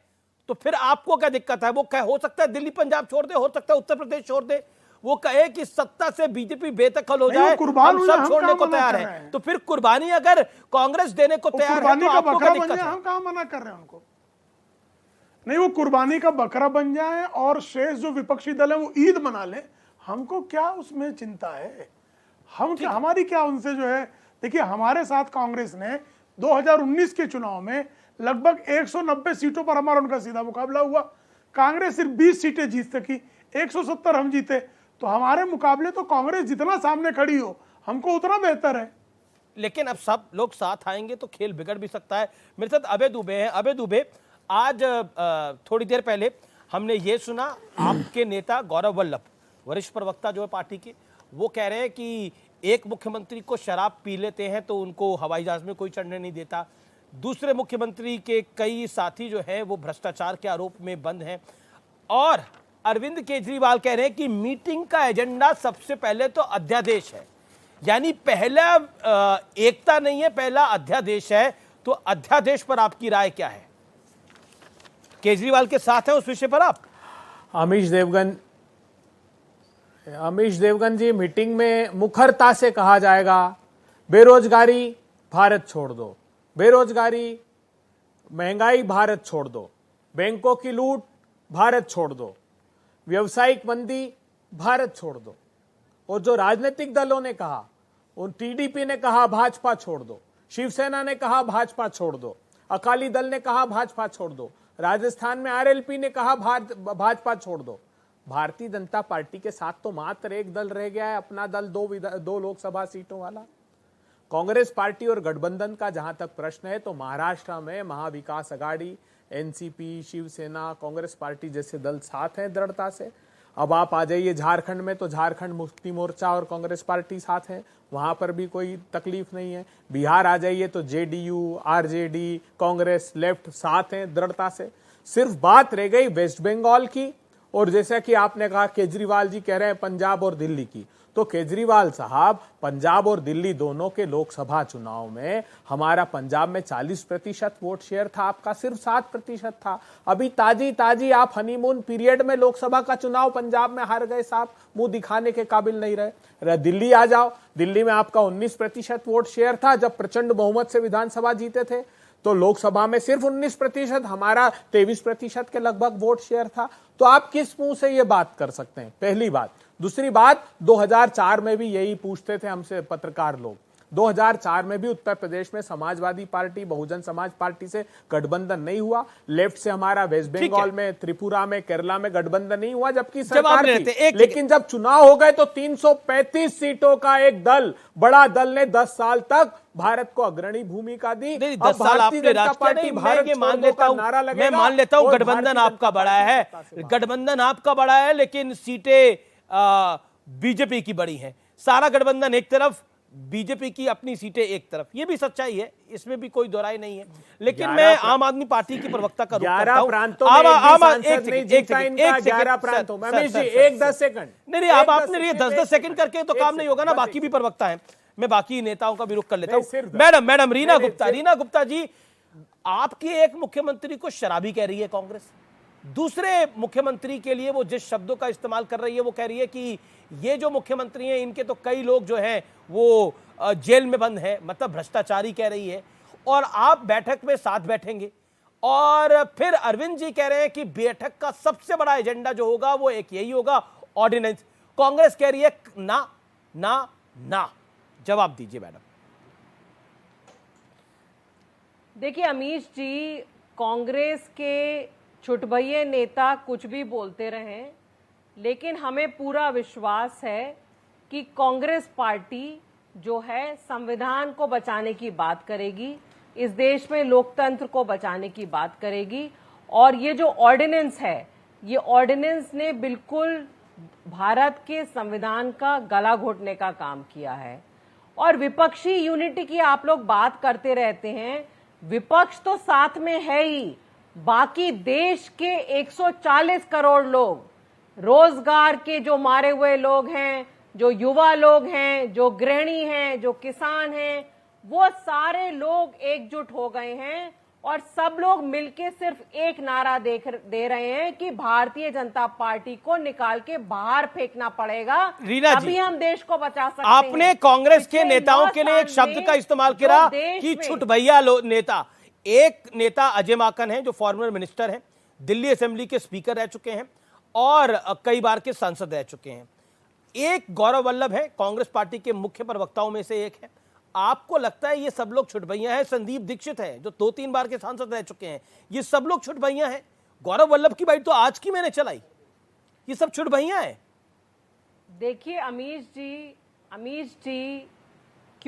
तो फिर आपको क्या दिक्कत है? वो हो सकता है दिल्ली पंजाब छोड़ दे, हो सकता है उत्तर प्रदेश छोड़ दे, वो कहे कि सत्ता से बीजेपी बेदखल हो जाए, हम सब छोड़ने को तैयार है। तो फिर कुर्बानी अगर कांग्रेस देने को तैयार है तो आपको क्या दिक्कत है? हम कहां मना कर रहे हैं उनको? नहीं, वो कुर्बानी का बकरा बन जाए और शेष जो विपक्षी दल है वो ईद मना ले, हमको क्या उसमें चिंता है? हमारी क्या उनसे जो है। देखिए हमारे साथ कांग्रेस ने 2019 के चुनाव में लगभग 190 सीटों पर हमारा उनका सीधा मुकाबला हुआ। कांग्रेस सिर्फ 20 सीटें जीत सकी, 170 हम जीते। तो हमारे मुकाबले तो कांग्रेस जितना सामने खड़ी हो, हमको उतना बेहतर है। लेकिन अब सब लोग साथ आएंगे तो खेल बिगड़ भी सकता है। मेरे साथ अभय दुबे हैं। अभय दुबे, आज थोड़ी देर पहले हमने ये सुना, आपके नेता गौरव वल्लभ, वरिष्ठ प्रवक्ता जो है पार्टी के, वो कह रहे हैं कि एक मुख्यमंत्री को शराब पी लेते हैं तो उनको हवाई जहाज में कोई चढ़ने नहीं देता। दूसरे मुख्यमंत्री के कई साथी जो हैं वो भ्रष्टाचार के आरोप में बंद हैं। और अरविंद केजरीवाल कह रहे हैं कि मीटिंग का एजेंडा सबसे पहले तो अध्यादेश है, यानी पहला एकता नहीं है, पहला अध्यादेश है। तो अध्यादेश पर आपकी राय क्या है? केजरीवाल के साथ है उस विषय पर आप? अमीश देवगन जी, मीटिंग में मुखरता से कहा जाएगा बेरोजगारी भारत छोड़ दो, बेरोजगारी, महंगाई भारत छोड़ दो, बैंकों की लूट भारत छोड़ दो, व्यवसायिक मंदी भारत छोड़ दो। और जो राजनीतिक दलों ने कहा, उन टीडीपी ने कहा भाजपा छोड़ दो, शिवसेना ने कहा भाजपा छोड़ दो, अकाली दल ने कहा भाजपा छोड़ दो, राजस्थान में आरएलपी ने कहा भाजपा छोड़ दो। भारतीय जनता पार्टी के साथ तो मात्र एक दल रह गया है, अपना दल दो लोकसभा सीटों वाला। कांग्रेस पार्टी और गठबंधन का जहां तक प्रश्न है तो महाराष्ट्र में महाविकास अघाड़ी, एनसीपी, शिवसेना, कांग्रेस पार्टी जैसे दल साथ हैं दृढ़ता से। अब आप आ जाइए झारखंड में, तो झारखंड मुक्ति मोर्चा और कांग्रेस पार्टी साथ है, वहां पर भी कोई तकलीफ नहीं है। बिहार आ जाइए तो जेडीयू, आरजेडी, कांग्रेस, लेफ्ट साथ हैं दृढ़ता से। सिर्फ बात रह गई वेस्ट बंगाल की, और जैसा कि आपने कहा केजरीवाल जी कह रहे हैं पंजाब और दिल्ली की, तो केजरीवाल साहब, पंजाब और दिल्ली दोनों के लोकसभा चुनाव में हमारा पंजाब में 40% वोट शेयर था, आपका सिर्फ 7% था। अभी ताजी आप हनीमून पीरियड में लोकसभा का चुनाव पंजाब में हार गए साहब, मुंह दिखाने के काबिल नहीं रहे। दिल्ली आ जाओ, दिल्ली में आपका 19% वोट शेयर था जब प्रचंड बहुमत से विधानसभा जीते थे, तो लोकसभा में सिर्फ 19%, हमारा 23% के लगभग वोट शेयर था। तो आप किस मुंह से ये बात कर सकते हैं? पहली बात। दूसरी बात, 2004 में भी यही पूछते थे हमसे पत्रकार लोग। 2004 में भी उत्तर प्रदेश में समाजवादी पार्टी, बहुजन समाज पार्टी से गठबंधन नहीं हुआ। लेफ्ट से हमारा वेस्ट बंगाल में, त्रिपुरा में, केरला में गठबंधन नहीं हुआ, जबकि सरकार थी। लेकिन जब चुनाव हो गए तो 335 सीटों का एक दल, बड़ा दल ने 10 साल तक भारत को अग्रणी भूमिका दी। 10 साल आपने राष्ट्रीय भारत मान लेता हूं, मैं मान लेता हूं गठबंधन आपका बड़ा है, गठबंधन आपका बड़ा है, लेकिन सीटें बीजेपी की बड़ी हैं। सारा गठबंधन एक तरफ, बीजेपी की अपनी सीटें एक तरफ, ये भी सच्चाई है, इसमें भी कोई दोराई नहीं है। लेकिन मैं आम आदमी पार्टी की प्रवक्ता का रुख करता हूं। 11 प्रांतों में नहीं, आप आपने लिए 10-10 सेकंड करके तो काम नहीं होगा ना, बाकी भी प्रवक्ता हैं, मैं बाकी नेताओं का भी रुख कर लेता हूं। मैडम रीना गुप्ता जी, आपकी एक मुख्यमंत्री को शराबी कह रही है कांग्रेस, दूसरे मुख्यमंत्री के लिए वो जिस शब्दों का इस्तेमाल कर रही है वो कह रही है कि ये जो मुख्यमंत्री हैं इनके तो कई लोग जो हैं वो जेल में बंद हैं, मतलब भ्रष्टाचारी कह रही है। और आप बैठक में साथ बैठेंगे, और फिर अरविंद जी कह रहे हैं कि बैठक का सबसे बड़ा एजेंडा जो होगा वो एक यही होगा, ऑर्डिनेंस। कांग्रेस कह रही है ना ना ना। जवाब दीजिए मैडम। देखिए अमीश जी, कांग्रेस के छुटभइये नेता कुछ भी बोलते रहें, लेकिन हमें पूरा विश्वास है कि कांग्रेस पार्टी जो है संविधान को बचाने की बात करेगी, इस देश में लोकतंत्र को बचाने की बात करेगी। और ये जो ऑर्डिनेंस है, ये ऑर्डिनेंस ने बिल्कुल भारत के संविधान का गला घोटने का काम किया है। और विपक्षी यूनिटी की आप लोग बात करते रहते हैं, विपक्ष तो साथ में है ही, बाकी देश के 140 करोड़ लोग, रोजगार के जो मारे हुए लोग हैं, जो युवा लोग हैं, जो गृहिणी हैं, जो किसान हैं, वो सारे लोग एकजुट हो गए हैं और सब लोग मिलके सिर्फ एक नारा दे रहे हैं कि भारतीय जनता पार्टी को निकाल के बाहर फेंकना पड़ेगा, तभी हम देश को बचा सकते हैं। आपने कांग्रेस के नेताओं के लिए एक शब्द का इस्तेमाल किया कि छुटभइया नेता। एक नेता अजय माकन है जो फॉर्मर मिनिस्टर हैं, दिल्ली असेंबली के स्पीकर रह चुके हैं और कई बार के सांसद रह चुके हैं। एक गौरव वल्लभ है, कांग्रेस पार्टी के मुख्य प्रवक्ताओं में से एक है। आपको लगता है ये सब लोग छुटभइया हैं? संदीप दीक्षित है जो 2-3 बार के सांसद रह चुके हैं, ये सब लोग छुटभइया हैं? गौरव वल्लभ की बात तो आज की मैंने चलाई, ये सब छुटभइया हैं? देखिए अमीश जी,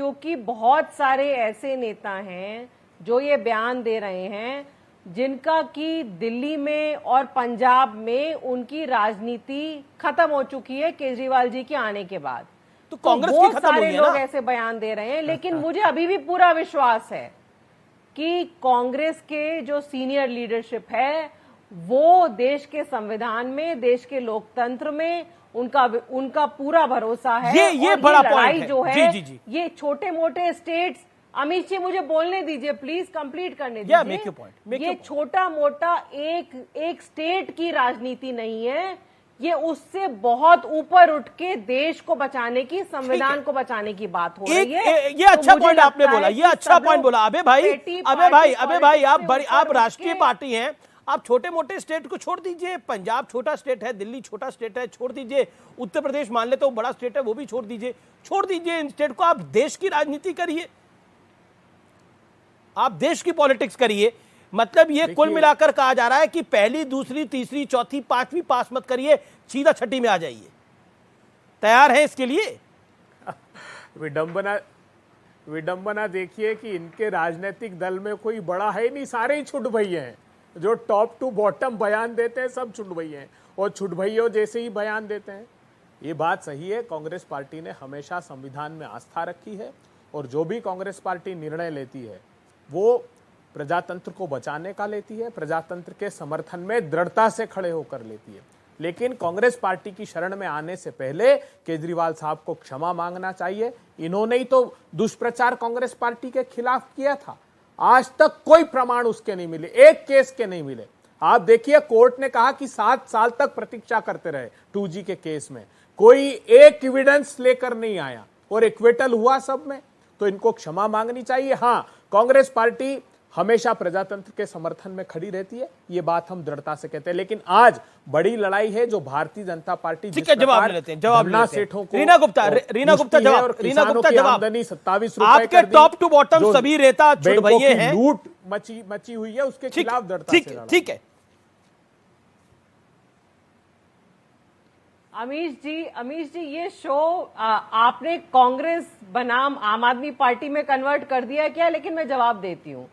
क्योंकि बहुत सारे ऐसे नेता हैं जो ये बयान दे रहे हैं जिनका कि दिल्ली में और पंजाब में उनकी राजनीति खत्म हो चुकी है केजरीवाल जी के आने के बाद। तो कांग्रेस की बहुत खत्म हुई सारे है लोग ना? ऐसे बयान दे रहे हैं, लेकिन मुझे अभी भी पूरा विश्वास है कि कांग्रेस के जो सीनियर लीडरशिप है वो देश के संविधान में, देश के लोकतंत्र में उनका पूरा भरोसा है। ये और बड़ा लड़ाई पॉइंट है। जो है जी, जी, जी। ये छोटे मोटे स्टेट्स, अमित जी मुझे बोलने दीजिए प्लीज, कंप्लीट करने Yeah, make your दीजिए। point, make ये your point. छोटा मोटा एक स्टेट की राजनीति नहीं है, ये उससे बहुत ऊपर उठ के देश को बचाने की, संविधान को बचाने की बात हो रही है। ये अच्छा मुझे पॉइंट आपने लगता बोला, है ये कि अच्छा सब पॉइंट लोग बोला। अबे भाई petty अबे भाई politics आप से बड़ी, ऊपर आप उठ राष्ट्रीय के- पार्टी हैं, आप छोटे मोटे स्टेट को छोड़ दीजिए। पंजाब छोटा स्टेट है, दिल्ली छोटा स्टेट है, छोड़ दीजिए। उत्तर प्रदेश मान लेते हो बड़ा स्टेट है, वो भी छोड़ दीजिए। छोड़ दीजिए इन स्टेट को, आप देश की राजनीति करिए, आप देश की पॉलिटिक्स करिए। मतलब ये कुल मिलाकर कहा जा रहा है कि पहली, दूसरी, तीसरी, चौथी, पांचवी पास मत करिए, सीधा छठी में आ जाइए। तैयार है इसके लिए? विडंबना देखिए कि इनके राजनीतिक दल में कोई बड़ा है नहीं, सारे ही छुट भैये हैं। जो टॉप टू बॉटम बयान देते हैं सब छुट भैये हैं, और छुट भैयों जैसे ही बयान देते हैं। ये बात सही है, कांग्रेस पार्टी ने हमेशा संविधान में आस्था रखी है, और जो भी कांग्रेस पार्टी निर्णय लेती है वो प्रजातंत्र को बचाने का लेती है, प्रजातंत्र के समर्थन में दृढ़ता से खड़े होकर लेती है। लेकिन कांग्रेस पार्टी की शरण में आने से पहले केजरीवाल साहब को क्षमा मांगना चाहिए। इन्होंने ही तो दुष्प्रचार कांग्रेस पार्टी के खिलाफ किया था, आज तक कोई प्रमाण उसके नहीं मिले, एक केस के नहीं मिले। आप देखिए, कोर्ट ने कहा कि 7 साल तक प्रतीक्षा करते रहे 2G के केस में, कोई एक एविडेंस लेकर नहीं आया, और एक्विटल हुआ सब में। तो इनको क्षमा मांगनी चाहिए। हाँ, कांग्रेस पार्टी हमेशा प्रजातंत्र के समर्थन में खड़ी रहती है, ये बात हम दृढ़ता से कहते हैं। लेकिन आज बड़ी लड़ाई है जो भारतीय जनता पार्टी, ठीक है, जवाब ले लेते हैं, जवाब ले लेते हैं। सेठों को, रीना गुप्ता जवाब, रीना गुप्ता जवाब। आमदनी 27 रुपए आपके टॉप टू बॉटम सभी नेता छुट भैये हैं, लूट मची हुई है, उसके खिलाफ दृढ़ता से लड़ा। ठीक है। अमीश जी ये शो आपने कांग्रेस बनाम आम आदमी पार्टी में कन्वर्ट कर दिया है क्या? लेकिन मैं जवाब देती हूं।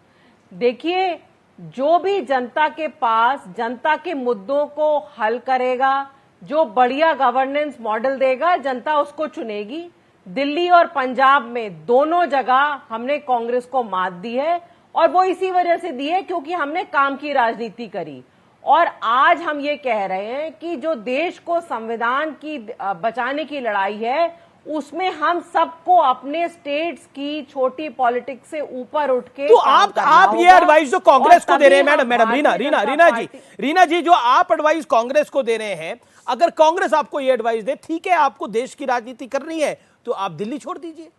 देखिए, जो भी जनता के पास जनता के मुद्दों को हल करेगा, जो बढ़िया गवर्नेंस मॉडल देगा, जनता उसको चुनेगी। दिल्ली और पंजाब में दोनों जगह हमने कांग्रेस को मात दी है, और वो इसी वजह से दी है क्योंकि हमने काम की राजनीति करी। और आज हम ये कह रहे हैं कि जो देश को संविधान की बचाने की लड़ाई है, उसमें हम सबको अपने स्टेट्स की छोटी पॉलिटिक्स से ऊपर उठ के तो आप ये एडवाइस जो कांग्रेस को दे रहे हैं, मैडम रीना जी जो आप एडवाइस कांग्रेस को दे रहे हैं, अगर कांग्रेस आपको ये एडवाइस दे, ठीक है आपको देश की राजनीति करनी है तो आप दिल्ली छोड़ दीजिए,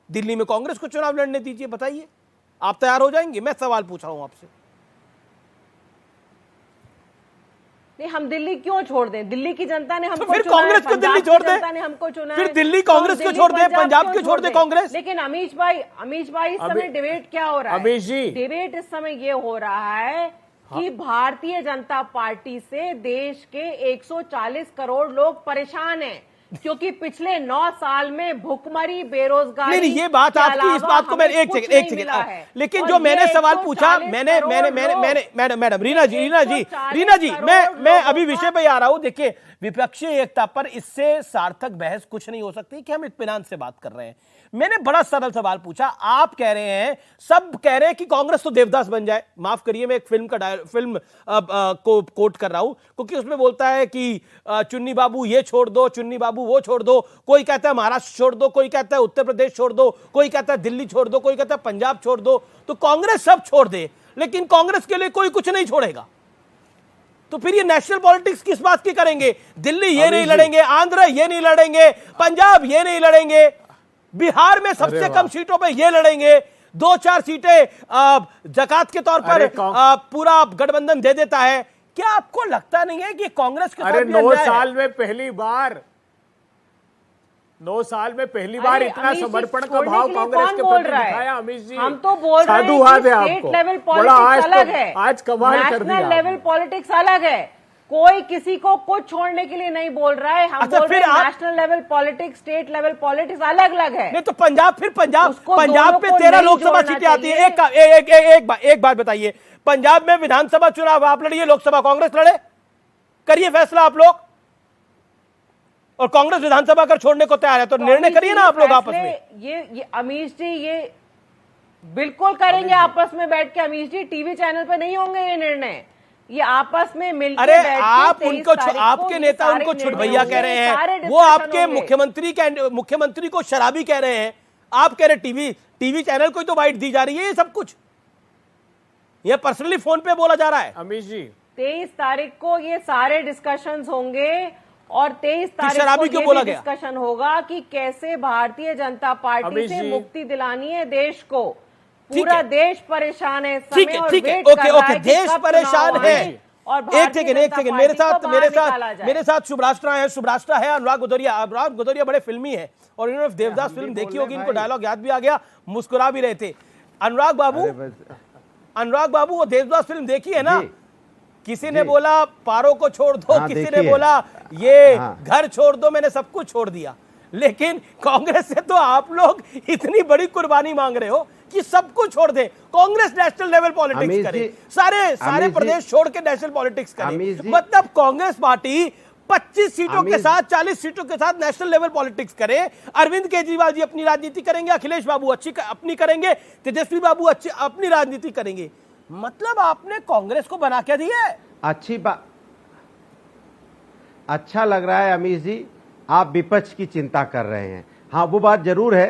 दिल्ली में कांग्रेस को चुनाव लड़ने दीजिए। बताइए, आप तैयार हो जाएंगे? मैं सवाल पूछ रहा हूं आपसे। नहीं, हम दिल्ली क्यों छोड़ दें? दिल्ली की जनता ने हमको फिर चुना है, कांग्रेस को दिल्ली पंजाब छोड़ की दें, जनता ने हमको चुना फिर है, दिल्ली तो हम कांग्रेस को दिल्ली, छोड़ दें, पंजाब क्यों को छोड़ दें कांग्रेस। लेकिन अमीश भाई इस समय डिबेट क्या हो रहा है? अमीश जी, डिबेट इस समय ये हो रहा है कि भारतीय जनता पार्टी से देश के 140 करोड़ लोग परेशान हैं, क्योंकि पिछले 9 साल में भुखमरी, बेरोजगारी, नहीं, ये बात आपकी, इस बात को मैं एक सेकंड लेकिन जो मैंने सवाल पूछा, मैंने मैडम रीना जी मैं अभी विषय पे आ रहा हूं। देखिए, विपक्षी एकता पर इससे सार्थक बहस कुछ नहीं हो सकती कि हम इत्मीनान से बात कर रहे हैं। मैंने बड़ा सरल सवाल पूछा। आप कह रहे हैं, सब कह रहे हैं कि कांग्रेस तो देवदास बन जाए। माफ करिए, मैं एक फिल्म को कोट कर रहा हूं, क्योंकि उसमें बोलता है कि चुन्नी बाबू ये छोड़ दो, चुन्नी बाबू वो छोड़ दो। कोई कहता है महाराष्ट्र छोड़ दो, कोई कहता है उत्तर प्रदेश छोड़ दो, कोई कहता है दिल्ली छोड़ दो, कोई कहता है पंजाब छोड़ दो। तो कांग्रेस सब छोड़ दे, लेकिन कांग्रेस के लिए कोई कुछ नहीं छोड़ेगा। तो फिर ये नेशनल पॉलिटिक्स किस बात की करेंगे? दिल्ली ये नहीं लड़ेंगे, आंध्र ये नहीं लड़ेंगे, पंजाब ये नहीं लड़ेंगे, बिहार में सबसे कम सीटों पे ये लड़ेंगे, 2-4 सीटें जकात के तौर पर पूरा गठबंधन दे देता है। क्या आपको लगता नहीं है कि कांग्रेस के साथ 9 साल में पहली बार 9 साल में पहली बार इतना समर्पण का भाव कांग्रेस के प्रति दिखाया? अमित जी, हम तो बोल रहे हैं कि स्टेट लेवल पॉलिटिक्स अलग है, आज कमाल कर दिया। नेशनल लेवल पॉलिटिक्स अलग है। कोई किसी को कुछ छोड़ने के लिए नहीं बोल रहा है। हम अच्छा, बोल रहे फिर हैं आप- national level politics, state level politics अलग अलग है। नहीं तो पंजाब उसको पंजाब दोनों पे को 13 नहीं लोकसभा जोड़ना सीटें आती है। चाहिए। एक बात बताइए, पंजाब में विधानसभा चुनाव आप लड़िए, लोकसभा कांग्रेस लड़े, करिए फैसला आप लोग। और कांग्रेस विधानसभा कर छोड़ने को तैयार है तो निर्णय करिए ना आप लोग आपस में। ये अमीश जी ये बिल्कुल करेंगे आपस में बैठ के। अमीश जी टीवी चैनल पे नहीं होंगे ये निर्णय, ये आपस में मिलकर अरे बैठ के आप 23 उनको तारीख को आपके ये नेता सारे उनको निर्णय छुटभैया होंगे, कह रहे सारे हैं, वो discussion आपके होंगे। मुख्यमंत्री को शराबी कह रहे हैं, आप कह रहे टीवी चैनल को तो बाइट दी जा रही है। ये सब कुछ ये पर्सनली फोन पे बोला जा रहा है। अमीश जी 23 तारीख को ये सारे डिस्कशंस होंगे और 23 तारीख शराबी को क्यों ये बोला भी गया? डिस्कशन होगा कि कैसे भारतीय जनता पार्टी अमीश से जी। मुक्ति दिलानी है देश को। ठीक पूरा है। देश परेशान है, ठीक समय है, और ठीक है, वेट कर ओके रहा ओके, है कि देश कब परेशान चुनाव है। आए और एक भारतीय सेकंड जनता पार्टी को बाहर निकाला जाए। मेरे साथ शुभराष्ट्र है, शुभराष्ट्र है अनुराग भदौरिया बड़े फिल्मी है और इन्होंने देवदास फिल्म देखी होगी, इनको डायलॉग याद भी आ गया, मुस्कुरा भी रहे थे। अनुराग बाबू वो देवदास फिल्म देखी है ना? किसी ने बोला पारो को छोड़ दो, हाँ, किसी ने देखिए। बोला ये हाँ। घर छोड़ दो, मैंने सब कुछ छोड़ दिया। लेकिन कांग्रेस से तो आप लोग इतनी बड़ी कुर्बानी मांग रहे हो कि सब कुछ छोड़ दे। कांग्रेस नेशनल लेवल पॉलिटिक्स अमीश करे, जी, सारे अमीश जी, प्रदेश छोड़ के नेशनल पॉलिटिक्स करे। अमीश जी, मतलब कांग्रेस पार्टी 25 सीटों के अमीश- साथ 40 सीटों के साथ नेशनल लेवल पॉलिटिक्स करे। अरविंद केजरीवाल जी अपनी राजनीति करेंगे, अखिलेश बाबू अपनी करेंगे, तेजस्वी बाबू अपनी राजनीति करेंगे। मतलब आपने कांग्रेस को बना क्या दिया है? अच्छी बात, अच्छा लग रहा है अमीश जी, आप विपक्ष की चिंता कर रहे हैं। हाँ, वो बात जरूर है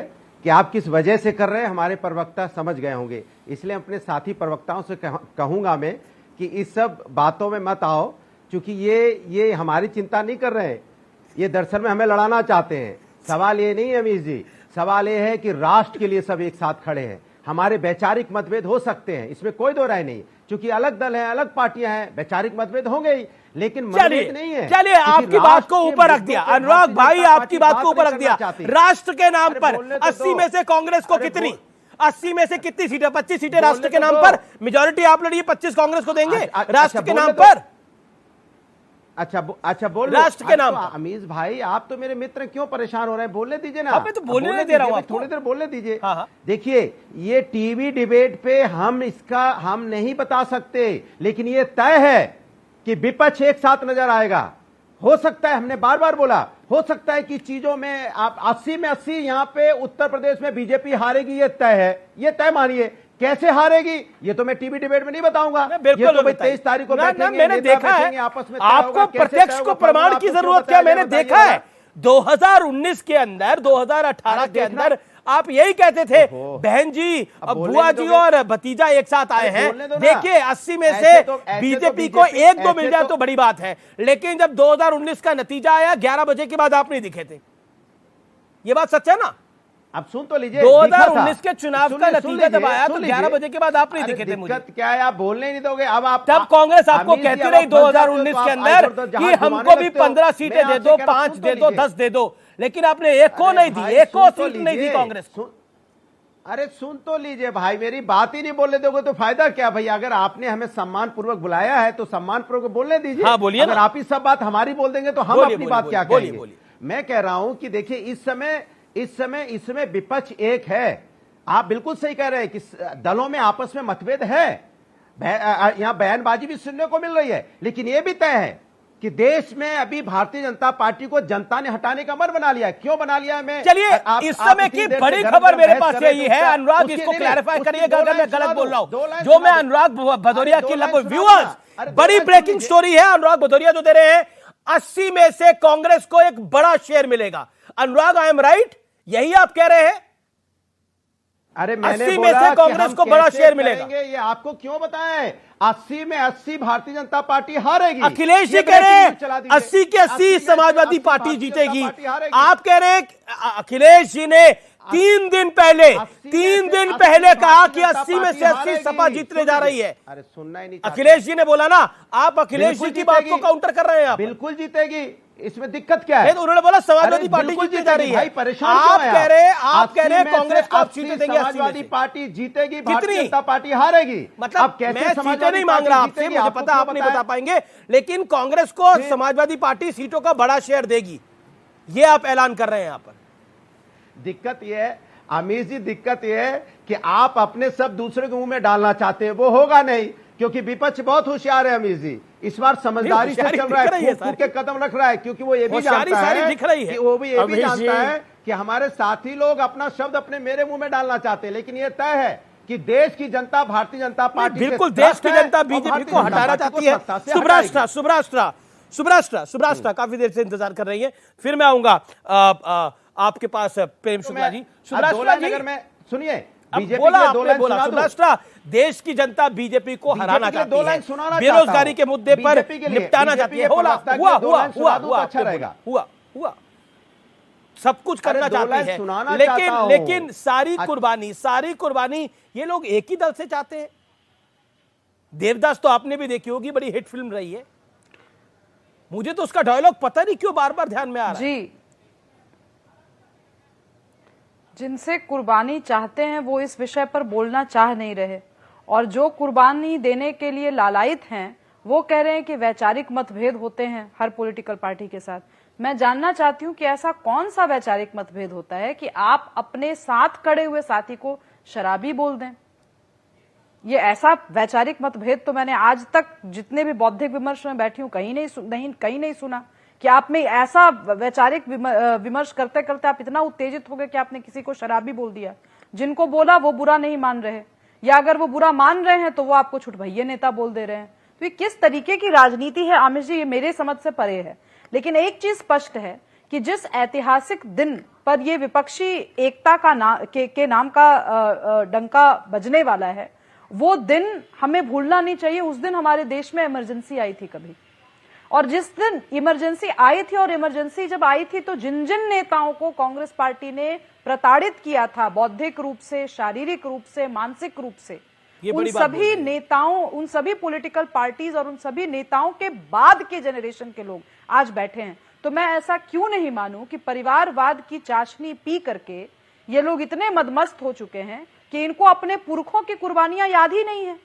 कि आप किस वजह से कर रहे हैं, हमारे प्रवक्ता समझ गए होंगे। इसलिए अपने साथी प्रवक्ताओं से कहूंगा मैं कि इस सब बातों में मत आओ, क्योंकि ये हमारी चिंता नहीं कर रहे हैं, ये दरअसल में हमें लड़ाना चाहते हैं। सवाल ये नहीं है अमीश जी, सवाल ये है कि राष्ट्र के लिए सब एक साथ खड़े हैं। हमारे वैचारिक मतभेद हो सकते हैं, इसमें कोई दो राय नहीं, क्योंकि अलग दल हैं, अलग पार्टियां हैं, वैचारिक मतभेद होंगे ही, लेकिन मतभेद नहीं है। चलिए आपकी बात को ऊपर रख दिया अनुराग भाई, आपकी बात को ऊपर रख दिया। राष्ट्र के नाम पर 80 में से कांग्रेस को कितनी 80 में से कितनी सीटें? 25 सीटें राष्ट्र के नाम पर, मेजोरिटी आप लड़िए, 25 कांग्रेस को देंगे राष्ट्र के नाम पर। अच्छा बोल राष्ट्र के नाम तो पर। अमीश भाई, आप तो मेरे मित्र क्यों परेशान हो रहे हैं? बोलने दीजिए ना। मैं तो बोलने नहीं दे रहा हूं आपको। थोड़ी देर बोलने दीजिए। हाँ, हाँ। देखिए, ये टीवी डिबेट पे हम नहीं बता सकते, लेकिन ये तय है कि विपक्ष एक साथ नजर आएगा। हो सकता है, हमने बार बार बोला, हो सकता है कि चीजों में आप 80 में 80 यहां पे उत्तर प्रदेश में बीजेपी हारेगी, ये तय है, ये तय मानिए। कैसे हारेगी ये तो मैं टीवी डिबेट में नहीं बताऊंगा, बिल्कुल ये तो भाई 23 तारीख को बैठेंगे, मैंने नेता देखा बैठेंगे, है। आपस में तय आपको होगा, कैसे प्रत्यक्ष तय को होगा, प्रमाण आपको की क्यों जरूरत बताया, क्या? मैंने बताइए देखा है जरा। 2019 के अंदर, 2018 के अंदर आप यही कहते थे, बहन जी अब बुआ जी और भतीजा एक साथ आए हैं। देखिए 80 में से बीजेपी को 1-2 मिल जाए तो बड़ी बात है, लेकिन जब 2019 का नतीजा आया 11 बजे के बाद आप नहीं दिखे थे। ये बात सच है ना? अब सुन तो लीजिए, 2019 के चुनाव का नतीजा जब आया तो 11 बजे के बाद आप नहीं दिखे थे मुझे। क्या है, आप बोलने नहीं दोगे? अब आप तब कांग्रेस आपको कहती रही 2019 के अंदर कि हमको भी 15 सीटें दे दो, 5 दे दो, 10 दे दो, लेकिन आपने एक को नहीं दी, एक को सीट नहीं दी कांग्रेस को। अरे सुन तो लीजिए भाई, मेरी बात ही नहीं बोलने दोगे तो फायदा क्या भाई? अगर आपने हमें सम्मान पूर्वक बुलाया है तो सम्मान पूर्वक बोलने दीजिए। हाँ, बोलिए। अगर आप ही सब बात हमारी बोल देंगे तो हम अपनी बात क्या करेंगे? मैं कह रहा हूं कि देखिए, इसमें विपक्ष एक है। आप बिल्कुल सही कह रहे हैं कि दलों में आपस में मतभेद है, यहां बयानबाजी भी सुनने को मिल रही है, लेकिन यह भी तय है कि देश में अभी भारतीय जनता पार्टी को जनता ने हटाने का मन बना लिया है। क्यों बना लिया है? मैं चलिए, इस समय की बड़ी खबर मेरे पास यही है, अनुराग इसको क्लैरिफाई करिएगा अगर मैं गलत बोल रहा हूं। जो मैं अनुराग भदौरिया की लगभग व्यूअर्स, बड़ी ब्रेकिंग स्टोरी है अनुराग भदौरिया जो दे रहे हैं, 80 में से कांग्रेस को एक बड़ा शेयर मिलेगा। अनुराग, आई एम राइट? यही आप कह रहे हैं? अरे मैंने 80 में बोला से कांग्रेस को बड़ा शेयर मिलेगा। ये आपको क्यों बताएं? 80 में 80 भारतीय जनता पार्टी हारेगी। अखिलेश जी कह रहे हैं 80 के 80 समाजवादी पार्टी जीतेगी। आप कह रहे हैं अखिलेश जी ने 3 दिन पहले कहा कि 80 में से 80 सपा जीतने जा रही है। अरे सुनना ही नहीं, अखिलेश जी ने बोला ना, आप अखिलेश जी की बात को काउंटर कर रहे हैं। बिल्कुल जीतेगी, इसमें दिक्कत क्या है? तो उन्होंने बोला समाजवादी अरे पार्टी बिल्कुल जीतती जा रही है। भाई, परेशान आप क्यों हैं कह रहे हैं में कांग्रेस से को आप 80 सीटें देंगे, 80 में समाजवादी से। पार्टी जीतेगी, कितनी? भारतीय जनता पार्टी हारेगी। मतलब अब कैसे मैं सीटें समाजवादी नहीं मांग रहा पार्टी आपसे, जीतेगी? मुझे आपको पता क्यों आप नहीं बताया? बता पाएंगे, लेकिन कांग्रेस को समाजवादी पार्टी सीटों का बड़ा शेयर देगी, ये आप ऐलान कर रहे हैं यहां पर। दिक्कत यह है अमीर जी, दिक्कत यह है कि आप अपने सब दूसरे के मुंह में डालना चाहते हैं, वो होगा नहीं, क्योंकि विपक्ष बहुत होशियार है अमीर जी, इस बार समझदारी से चल रहा है, फूक के कदम रख रहा है, क्योंकि वो ये भी जानता है कि वो भी ये भी जानता है कि हमारे साथी लोग अपना शब्द अपने मेरे मुंह में डालना चाहते हैं, लेकिन ये तय है कि देश की जनता भारतीय जनता पार्टी बिल्कुल देश की जनता बीजेपी को हटाना चाहती है। सुब्राष्ट्रा काफी देर से इंतजार कर रही है, फिर मैं आऊंगा आपके पास प्रेम शुक्ला जी। सुब्राष्ट्रा जी, सुनिए, सुब्राष्ट्रा, देश की जनता बीजेपी को हराना चाहती है, बेरोजगारी के मुद्दे पर निपटाना चाहती है, हुआ सब कुछ करना चाहती है, लेकिन सारी कुर्बानी ये लोग एक ही दल से चाहते हैं। देवदास तो आपने भी देखी होगी, बड़ी हिट फिल्म रही है, मुझे तो उसका डायलॉग पता नहीं क्यों बार बार ध्यान में आ रहा है। जी, जिनसे कुर्बानी चाहते हैं वो इस विषय पर बोलना चाह नहीं रहे, और जो कुर्बानी देने के लिए लालायित हैं वो कह रहे हैं कि वैचारिक मतभेद होते हैं हर पॉलिटिकल पार्टी के साथ। मैं जानना चाहती हूं कि ऐसा कौन सा वैचारिक मतभेद होता है कि आप अपने साथ खड़े हुए साथी को शराबी बोल दें? ये ऐसा वैचारिक मतभेद तो मैंने आज तक जितने भी बौद्धिक विमर्श में बैठी हूं कहीं नहीं सुना कि आप में ऐसा वैचारिक विमर्श करते करते आप इतना उत्तेजित हो गए कि आपने किसी को शराबी बोल दिया। जिनको बोला वो बुरा नहीं मान रहे, या अगर वो बुरा मान रहे हैं तो वो आपको छुटभैये नेता बोल दे रहे हैं। तो ये किस तरीके की राजनीति है आमिर जी, ये मेरे समझ से परे है। लेकिन एक चीज स्पष्ट है कि जिस ऐतिहासिक दिन पर ये विपक्षी एकता के नाम का डंका बजने वाला है, वो दिन हमें भूलना नहीं चाहिए। उस दिन हमारे देश में इमरजेंसी आई थी कभी, और जिस दिन इमरजेंसी आई थी, और इमरजेंसी जब आई थी तो जिन जिन नेताओं को कांग्रेस पार्टी ने प्रताड़ित किया था बौद्धिक रूप से, शारीरिक रूप से, मानसिक रूप से, उन सभी नेताओं, उन सभी पॉलिटिकल पार्टीज और उन सभी नेताओं के बाद के जनरेशन के लोग आज बैठे हैं। तो मैं ऐसा क्यों नहीं मानूं कि परिवारवाद की चाशनी पी करके ये लोग इतने मदमस्त हो चुके हैं कि इनको अपने पुरखों की कुर्बानियां याद ही नहीं है।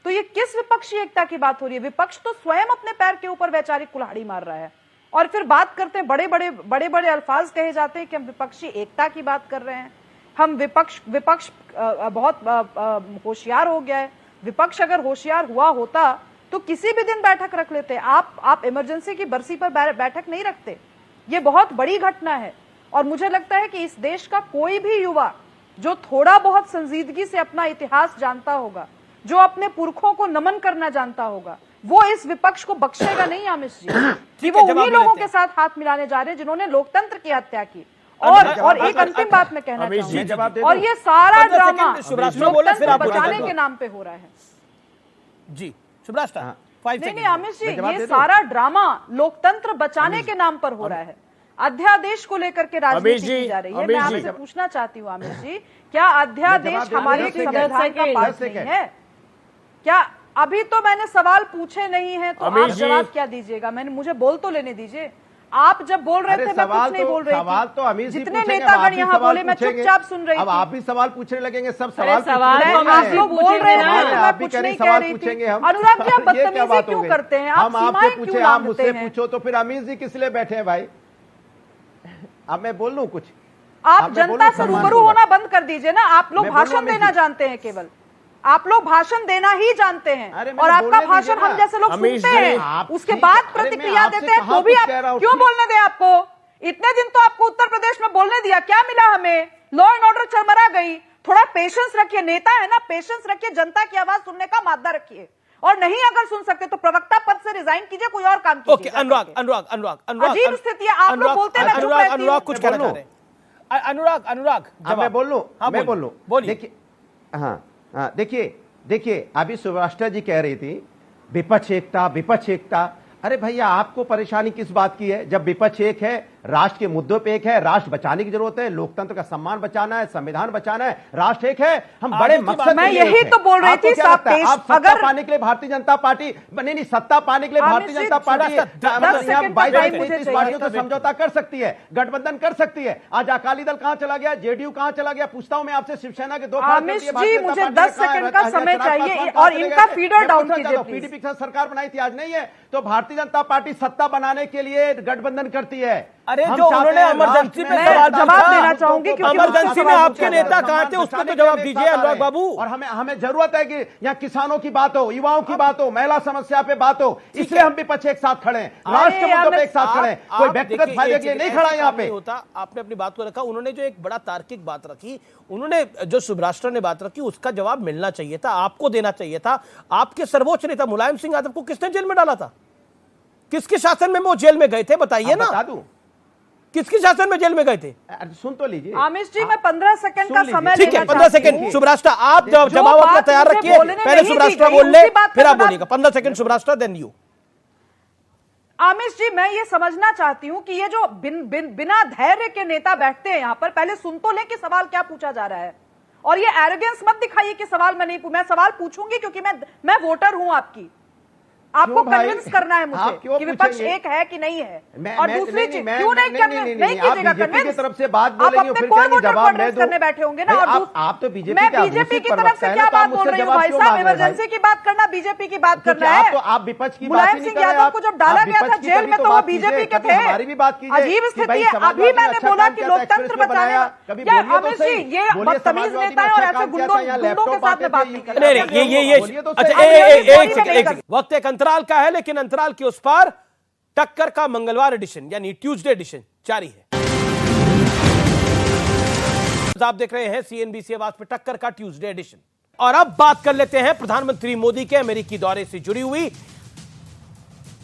तो ये किस विपक्षी एकता की बात हो रही है? विपक्ष तो स्वयं अपने पैर के ऊपर वैचारिक कुल्हाड़ी मार रहा है, और फिर बात करते हैं, बड़े बड़े अल्फाज कहे जाते हैं कि हम विपक्षी एकता की बात कर रहे हैं। हम विपक्ष बहुत होशियार हो गया है। विपक्ष अगर होशियार हुआ होता तो किसी भी दिन बैठक रख लेते। आप इमरजेंसी की बरसी पर बैठक नहीं रखते। ये बहुत बड़ी घटना है, और मुझे लगता है कि इस देश का कोई भी युवा जो थोड़ा बहुत संजीदगी से अपना इतिहास जानता होगा, जो अपने पुरखों को नमन करना जानता होगा, वो इस विपक्ष को बख्शेगा नहीं आमिश जी, कि वो उन्हीं लोगों के साथ हाथ मिलाने जा रहे हैं जिन्होंने लोकतंत्र की हत्या की। और एक अंतिम बात मैं कहना चाहूंगी, और ये सारा ड्रामा लोकतंत्र बचाने के नाम पे हो रहा है। जी सुब्राष्ट्रा, नहीं आमिश जी, ये सारा ड्रामा लोकतंत्र बचाने के नाम पर हो रहा है। अध्यादेश को लेकर के राजनीति की जा रही है। मैं आपसे पूछना चाहती हूँ आमिर जी, क्या अध्यादेश हमारे संविधान का पार्ट नहीं है? क्या अभी तो मैंने सवाल पूछे नहीं है, तो आप जवाब क्या दीजिएगा? मुझे बोल तो लेने दीजिए। आप जब बोल रहे थे मैं कुछ नहीं बोल रही थी। जितने नेतागण यहाँ बोले मैं चुपचाप सुन रही थी। अब आप भी सवाल पूछने लगेंगे, सब सवाल आप लोग बोल रहे हैं, मैं कुछ नहीं कह रही थी। अनुराग जी, आप बदतमीजी क्यों करते हैं? आप सीमाएं क्यों लांघते हैं? पूछो तो फिर अमीर जी किस लिए बैठे हैं भाई? अब मैं बोल लूं कुछ? आप जनता से रूबरू होना बंद कर दीजिए ना। आप लोग भाषण देना जानते हैं, केवल आप लोग भाषण देना ही जानते हैं, और आपका भाषण हम जैसे लोग सुनते हैं, उसके बाद प्रतिक्रिया देते हैं। तो भी आप क्यों बोलने दें? आपको इतने दिन तो आपको उत्तर प्रदेश में बोलने दिया, क्या मिला हमें? लॉ एंड ऑर्डर चरमरा गई। थोड़ा पेशेंस रखिए, नेता है ना, पेशेंस रखिए, जनता की आवाज सुनने का मादा रखिए, और नहीं अगर सुन सकते तो प्रवक्ता पद से रिजाइन कीजिए, कोई और काम कीजिए। ओके, अनुराग अजीब स्थिति है। आप लोग बोलते हैं, अनुराग कुछ कहना चाह रहे हैं। अनुराग मैं बोल लूं? मैं बोल लूं? बोलिए। देखिए, हाँ देखिए अभी सुब्राष्ट्रा जी कह रही थी विपक्ष एकता। अरे भैया, आपको परेशानी किस बात की है? जब विपक्ष एक है, राष्ट्र के मुद्दों पे एक है, राष्ट्र बचाने की जरूरत है, लोकतंत्र का सम्मान बचाना है, संविधान बचाना है, राष्ट्र एक है, हम बड़े मकसद मैं यही तो बोल रही थी। आप सत्ता पाने के लिए भारतीय जनता पार्टी नहीं, सत्ता पाने के लिए भारतीय जनता पार्टी 22-23 पार्टियों से समझौता कर सकती है, गठबंधन कर सकती है। आज अकाली दल कहां चला गया, जेडीयू कहां चला गया? पूछता हूं मैं आपसे, शिवसेना के 2 आमिष जी, मुझे 10 सेकंड का समय चाहिए और इनका फीडर डाउन कीजिए। पीडीपी के साथ सरकार बनाई थी, आज नहीं है। तो भारतीय जनता पार्टी सत्ता बनाने के लिए गठबंधन करती है। अरे जो उन्होंने इमरजेंसी पे सवाल जवाब देना चाहूंगी, क्योंकि इमरजेंसी में आपके नेता कहां थे, उसका तो जवाब दीजिए अनुराग बाबू। और हमें जरूरत है कि यहाँ किसानों की बात हो, युवाओं की बात हो, महिला समस्या पे बात हो, इसलिए हम विपक्ष एक साथ खड़े हैं, राष्ट्र के मुद्दों पे एक साथ खड़े हैं, कोई व्यक्तिगत फायदे के लिए नहीं खड़ा यहाँ पे। होता आपने अपनी बात को रखा, उन्होंने जो एक बड़ा तार्किक बात रखी, उन्होंने जो सुभराष्ट्र ने बात रखी, उसका जवाब मिलना चाहिए था, आपको देना चाहिए था। आपके सर्वोच्च नेता मुलायम सिंह यादव को किसने जेल में डाला था? किसके शासन में वो जेल में गए थे, बताइए ना। बता दूं किसके शासन में जेल में गए थे? सुन तो लीजिए आमिष जी, मैं 15 सेकंड का समय ठीक है, 15 सेकंड सुभराष्ट्र, आप जवाब अपना तैयार रखिए, पहले सुभराष्ट्र बोल ले, फिर आप बोलिएगा। 15 सेकंड सुभराष्ट्र, देन यू। आमिष जी, मैं ये समझना चाहती हूँ कि ये जो बिना धैर्य के नेता बैठते हैं यहाँ पर, पहले सुन तो लें कि सवाल क्या पूछा जा रहा है, और ये एरोगेंस मत दिखाइए कि सवाल मैं सवाल पूछूंगी क्योंकि मैं वोटर हूं आपकी। आपको कन्विंस करना है मुझे कि विपक्ष एक है कि नहीं है। और दूसरी चीज, क्यों नहीं कीजिएगा कन्विंस की तरफ से बात आप बोलेंगे, अपने फिर कोई कहेंगे वोटर जवाब मैं प्रोटेस्ट करने बैठे होंगे ना। और आप तो बीजेपी मैं बीजेपी की तरफ से क्या बात बोल रही हूँ भाई साहब? इमरजेंसी की बात करना, बीजेपी की बात करना है। तो आप विपक्ष की मुलायम सिंह यादव को जब डाला गया था जेल में, तो वो बीजेपी के थे। हमारी भी बात कीजिए, अजीब स्थिति है। अभी मैंने बोला कि लोकतंत्र बचाने, अमित जी ये बदतमीज नेता है और ऐसे गुंडों के साथ में बात नहीं कर रहे। वक्त एक अंतराल का है, लेकिन अंतराल के उस पार टक्कर का मंगलवार एडिशन यानी ट्यूसडे एडिशन जारी है। आप देख रहे हैं सीएनबीसी आवाज पे टक्कर का ट्यूसडे एडिशन। और अब बात कर लेते हैं प्रधानमंत्री मोदी के अमेरिकी दौरे से जुड़ी हुई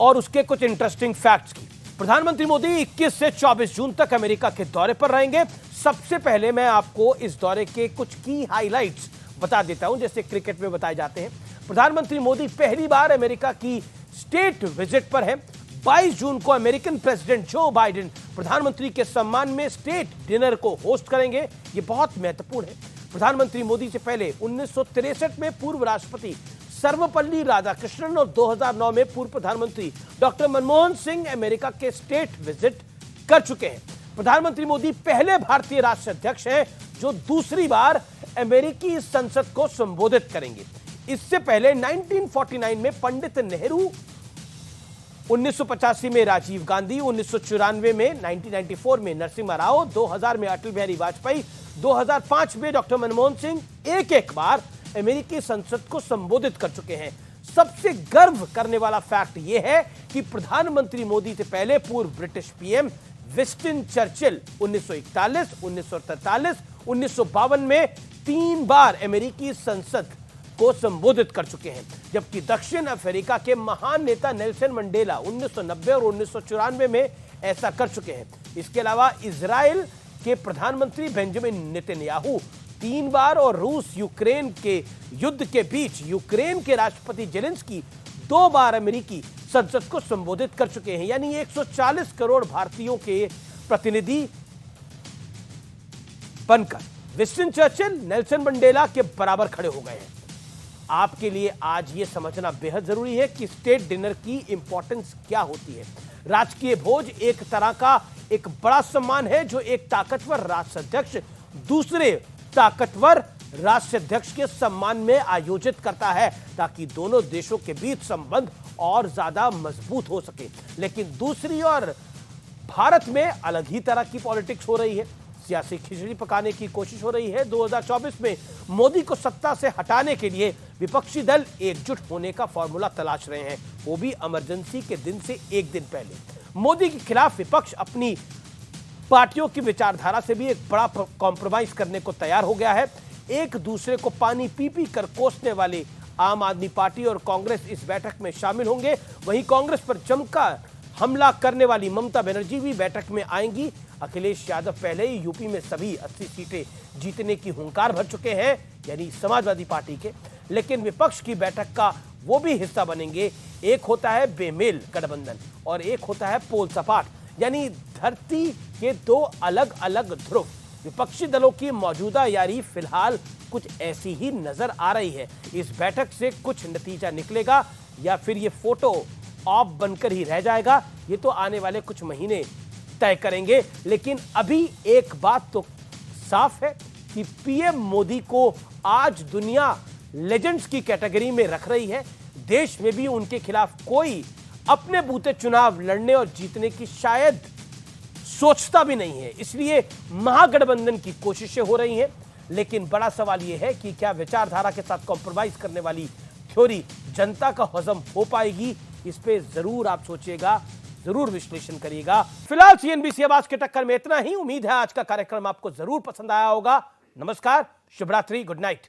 और उसके कुछ इंटरेस्टिंग फैक्ट्स की। प्रधानमंत्री मोदी 21 से 24 जून तक अमेरिका के दौरे पर रहेंगे। सबसे पहले मैं आपको इस दौरे के कुछ की हाइलाइट्स बता देता हूं, जैसे क्रिकेट में बताए जाते हैं। प्रधानमंत्री मोदी पहली बार अमेरिका की स्टेट विजिट पर है। 22 जून को अमेरिकन प्रेसिडेंट जो बाइडेन प्रधानमंत्री के सम्मान में स्टेट डिनर को होस्ट करेंगे। यह बहुत महत्वपूर्ण है। प्रधानमंत्री मोदी से पहले 1963 में पूर्व राष्ट्रपति सर्वपल्ली राधाकृष्णन और 2009 में पूर्व प्रधानमंत्री डॉक्टर मनमोहन सिंह अमेरिका के स्टेट विजिट कर चुके हैं। प्रधानमंत्री मोदी पहले भारतीय राष्ट्राध्यक्ष हैं जो दूसरी बार अमेरिकी संसद को संबोधित करेंगे। इससे पहले 1949 में पंडित नेहरू, 1985 में राजीव गांधी, 1994 में 1994 में नरसिम्हा राव, 2000 में अटल बिहारी वाजपेयी, 2005 में डॉक्टर मनमोहन सिंह एक बार अमेरिकी संसद को संबोधित कर चुके हैं। सबसे गर्व करने वाला फैक्ट यह है कि प्रधानमंत्री मोदी से पहले पूर्व ब्रिटिश पीएम विंस्टन चर्चिल 1941, 1943, 1952 में 3 बार अमेरिकी संसद को संबोधित कर चुके हैं, जबकि दक्षिण अफ्रीका के महान नेता नेल्सन मंडेला 1990 और 1994 में ऐसा कर चुके हैं। इसके अलावा इजराइल के प्रधानमंत्री बेंजामिन नेतन्याहू 3 बार और रूस यूक्रेन के युद्ध के बीच यूक्रेन के राष्ट्रपति जेलेंस्की 2 बार अमेरिकी संसद को संबोधित कर चुके हैं। यानी 140 करोड़ भारतीयों के प्रतिनिधि बनकर विंस्टन चर्चिल, नेल्सन मंडेला के बराबर खड़े हो गए हैं। आपके लिए आज यह समझना बेहद जरूरी है कि स्टेट डिनर की इंपॉर्टेंस क्या होती है। राजकीय भोज एक तरह का एक बड़ा सम्मान है जो एक ताकतवर राष्ट्राध्यक्ष दूसरे ताकतवर राष्ट्राध्यक्ष के सम्मान में आयोजित करता है, ताकि दोनों देशों के बीच संबंध और ज्यादा मजबूत हो सके। लेकिन दूसरी ओर भारत में अलग ही तरह की पॉलिटिक्स हो रही है। सियासी खिचड़ी पकाने की कोशिश हो रही है। 2024 में मोदी को सत्ता से हटाने के लिए विपक्षी दल एकजुट होने का फॉर्मूला तलाश रहे हैं, वो भी इमरजेंसी के दिन से एक दिन पहले। मोदी के खिलाफ विपक्ष अपनी पार्टियों की विचारधारा से भी एक बड़ा कॉम्प्रोमाइज करने को तैयार हो गया है। एक दूसरे को पानी पी पी कर कोसने वाले आम आदमी पार्टी और कांग्रेस इस बैठक में शामिल होंगे। वहीं कांग्रेस पर जमकर हमला करने वाली ममता बनर्जी भी बैठक में आएंगी। अखिलेश यादव पहले ही यूपी में सभी 80 सीटें जीतने की हुंकार भर चुके हैं, यानी समाजवादी पार्टी के। लेकिन विपक्ष की बैठक का वो भी हिस्सा बनेंगे। एक होता है बेमेल गठबंधन और एक होता है पोल सपाट। यानी धरती के दो अलग अलग ध्रुव। विपक्षी दलों की मौजूदा यारी फिलहाल कुछ ऐसी ही नजर आ रही है। इस बैठक से कुछ नतीजा निकलेगा या फिर ये फोटो ऑफ बनकर ही रह जाएगा, ये तो आने वाले कुछ महीने तय करेंगे। लेकिन अभी एक बात तो साफ है कि पीएम मोदी को आज दुनिया लेजेंड्स की कैटेगरी में रख रही है। देश में भी उनके खिलाफ कोई अपने बूते चुनाव लड़ने और जीतने की शायद सोचता भी नहीं है। इसलिए महागठबंधन की कोशिशें हो रही हैं। लेकिन बड़ा सवाल यह है कि क्या विचारधारा के साथ कॉम्प्रोमाइज करने वाली थ्योरी जनता का हजम हो पाएगी? इस पे जरूर आप सोचिएगा, जरूर विश्लेषण करिएगा। फिलहाल सीएनबीसी आवाज के टक्कर में इतना ही। उम्मीद है आज का कार्यक्रम आपको जरूर पसंद आया होगा। नमस्कार, शुभ रात्रि, गुड नाइट।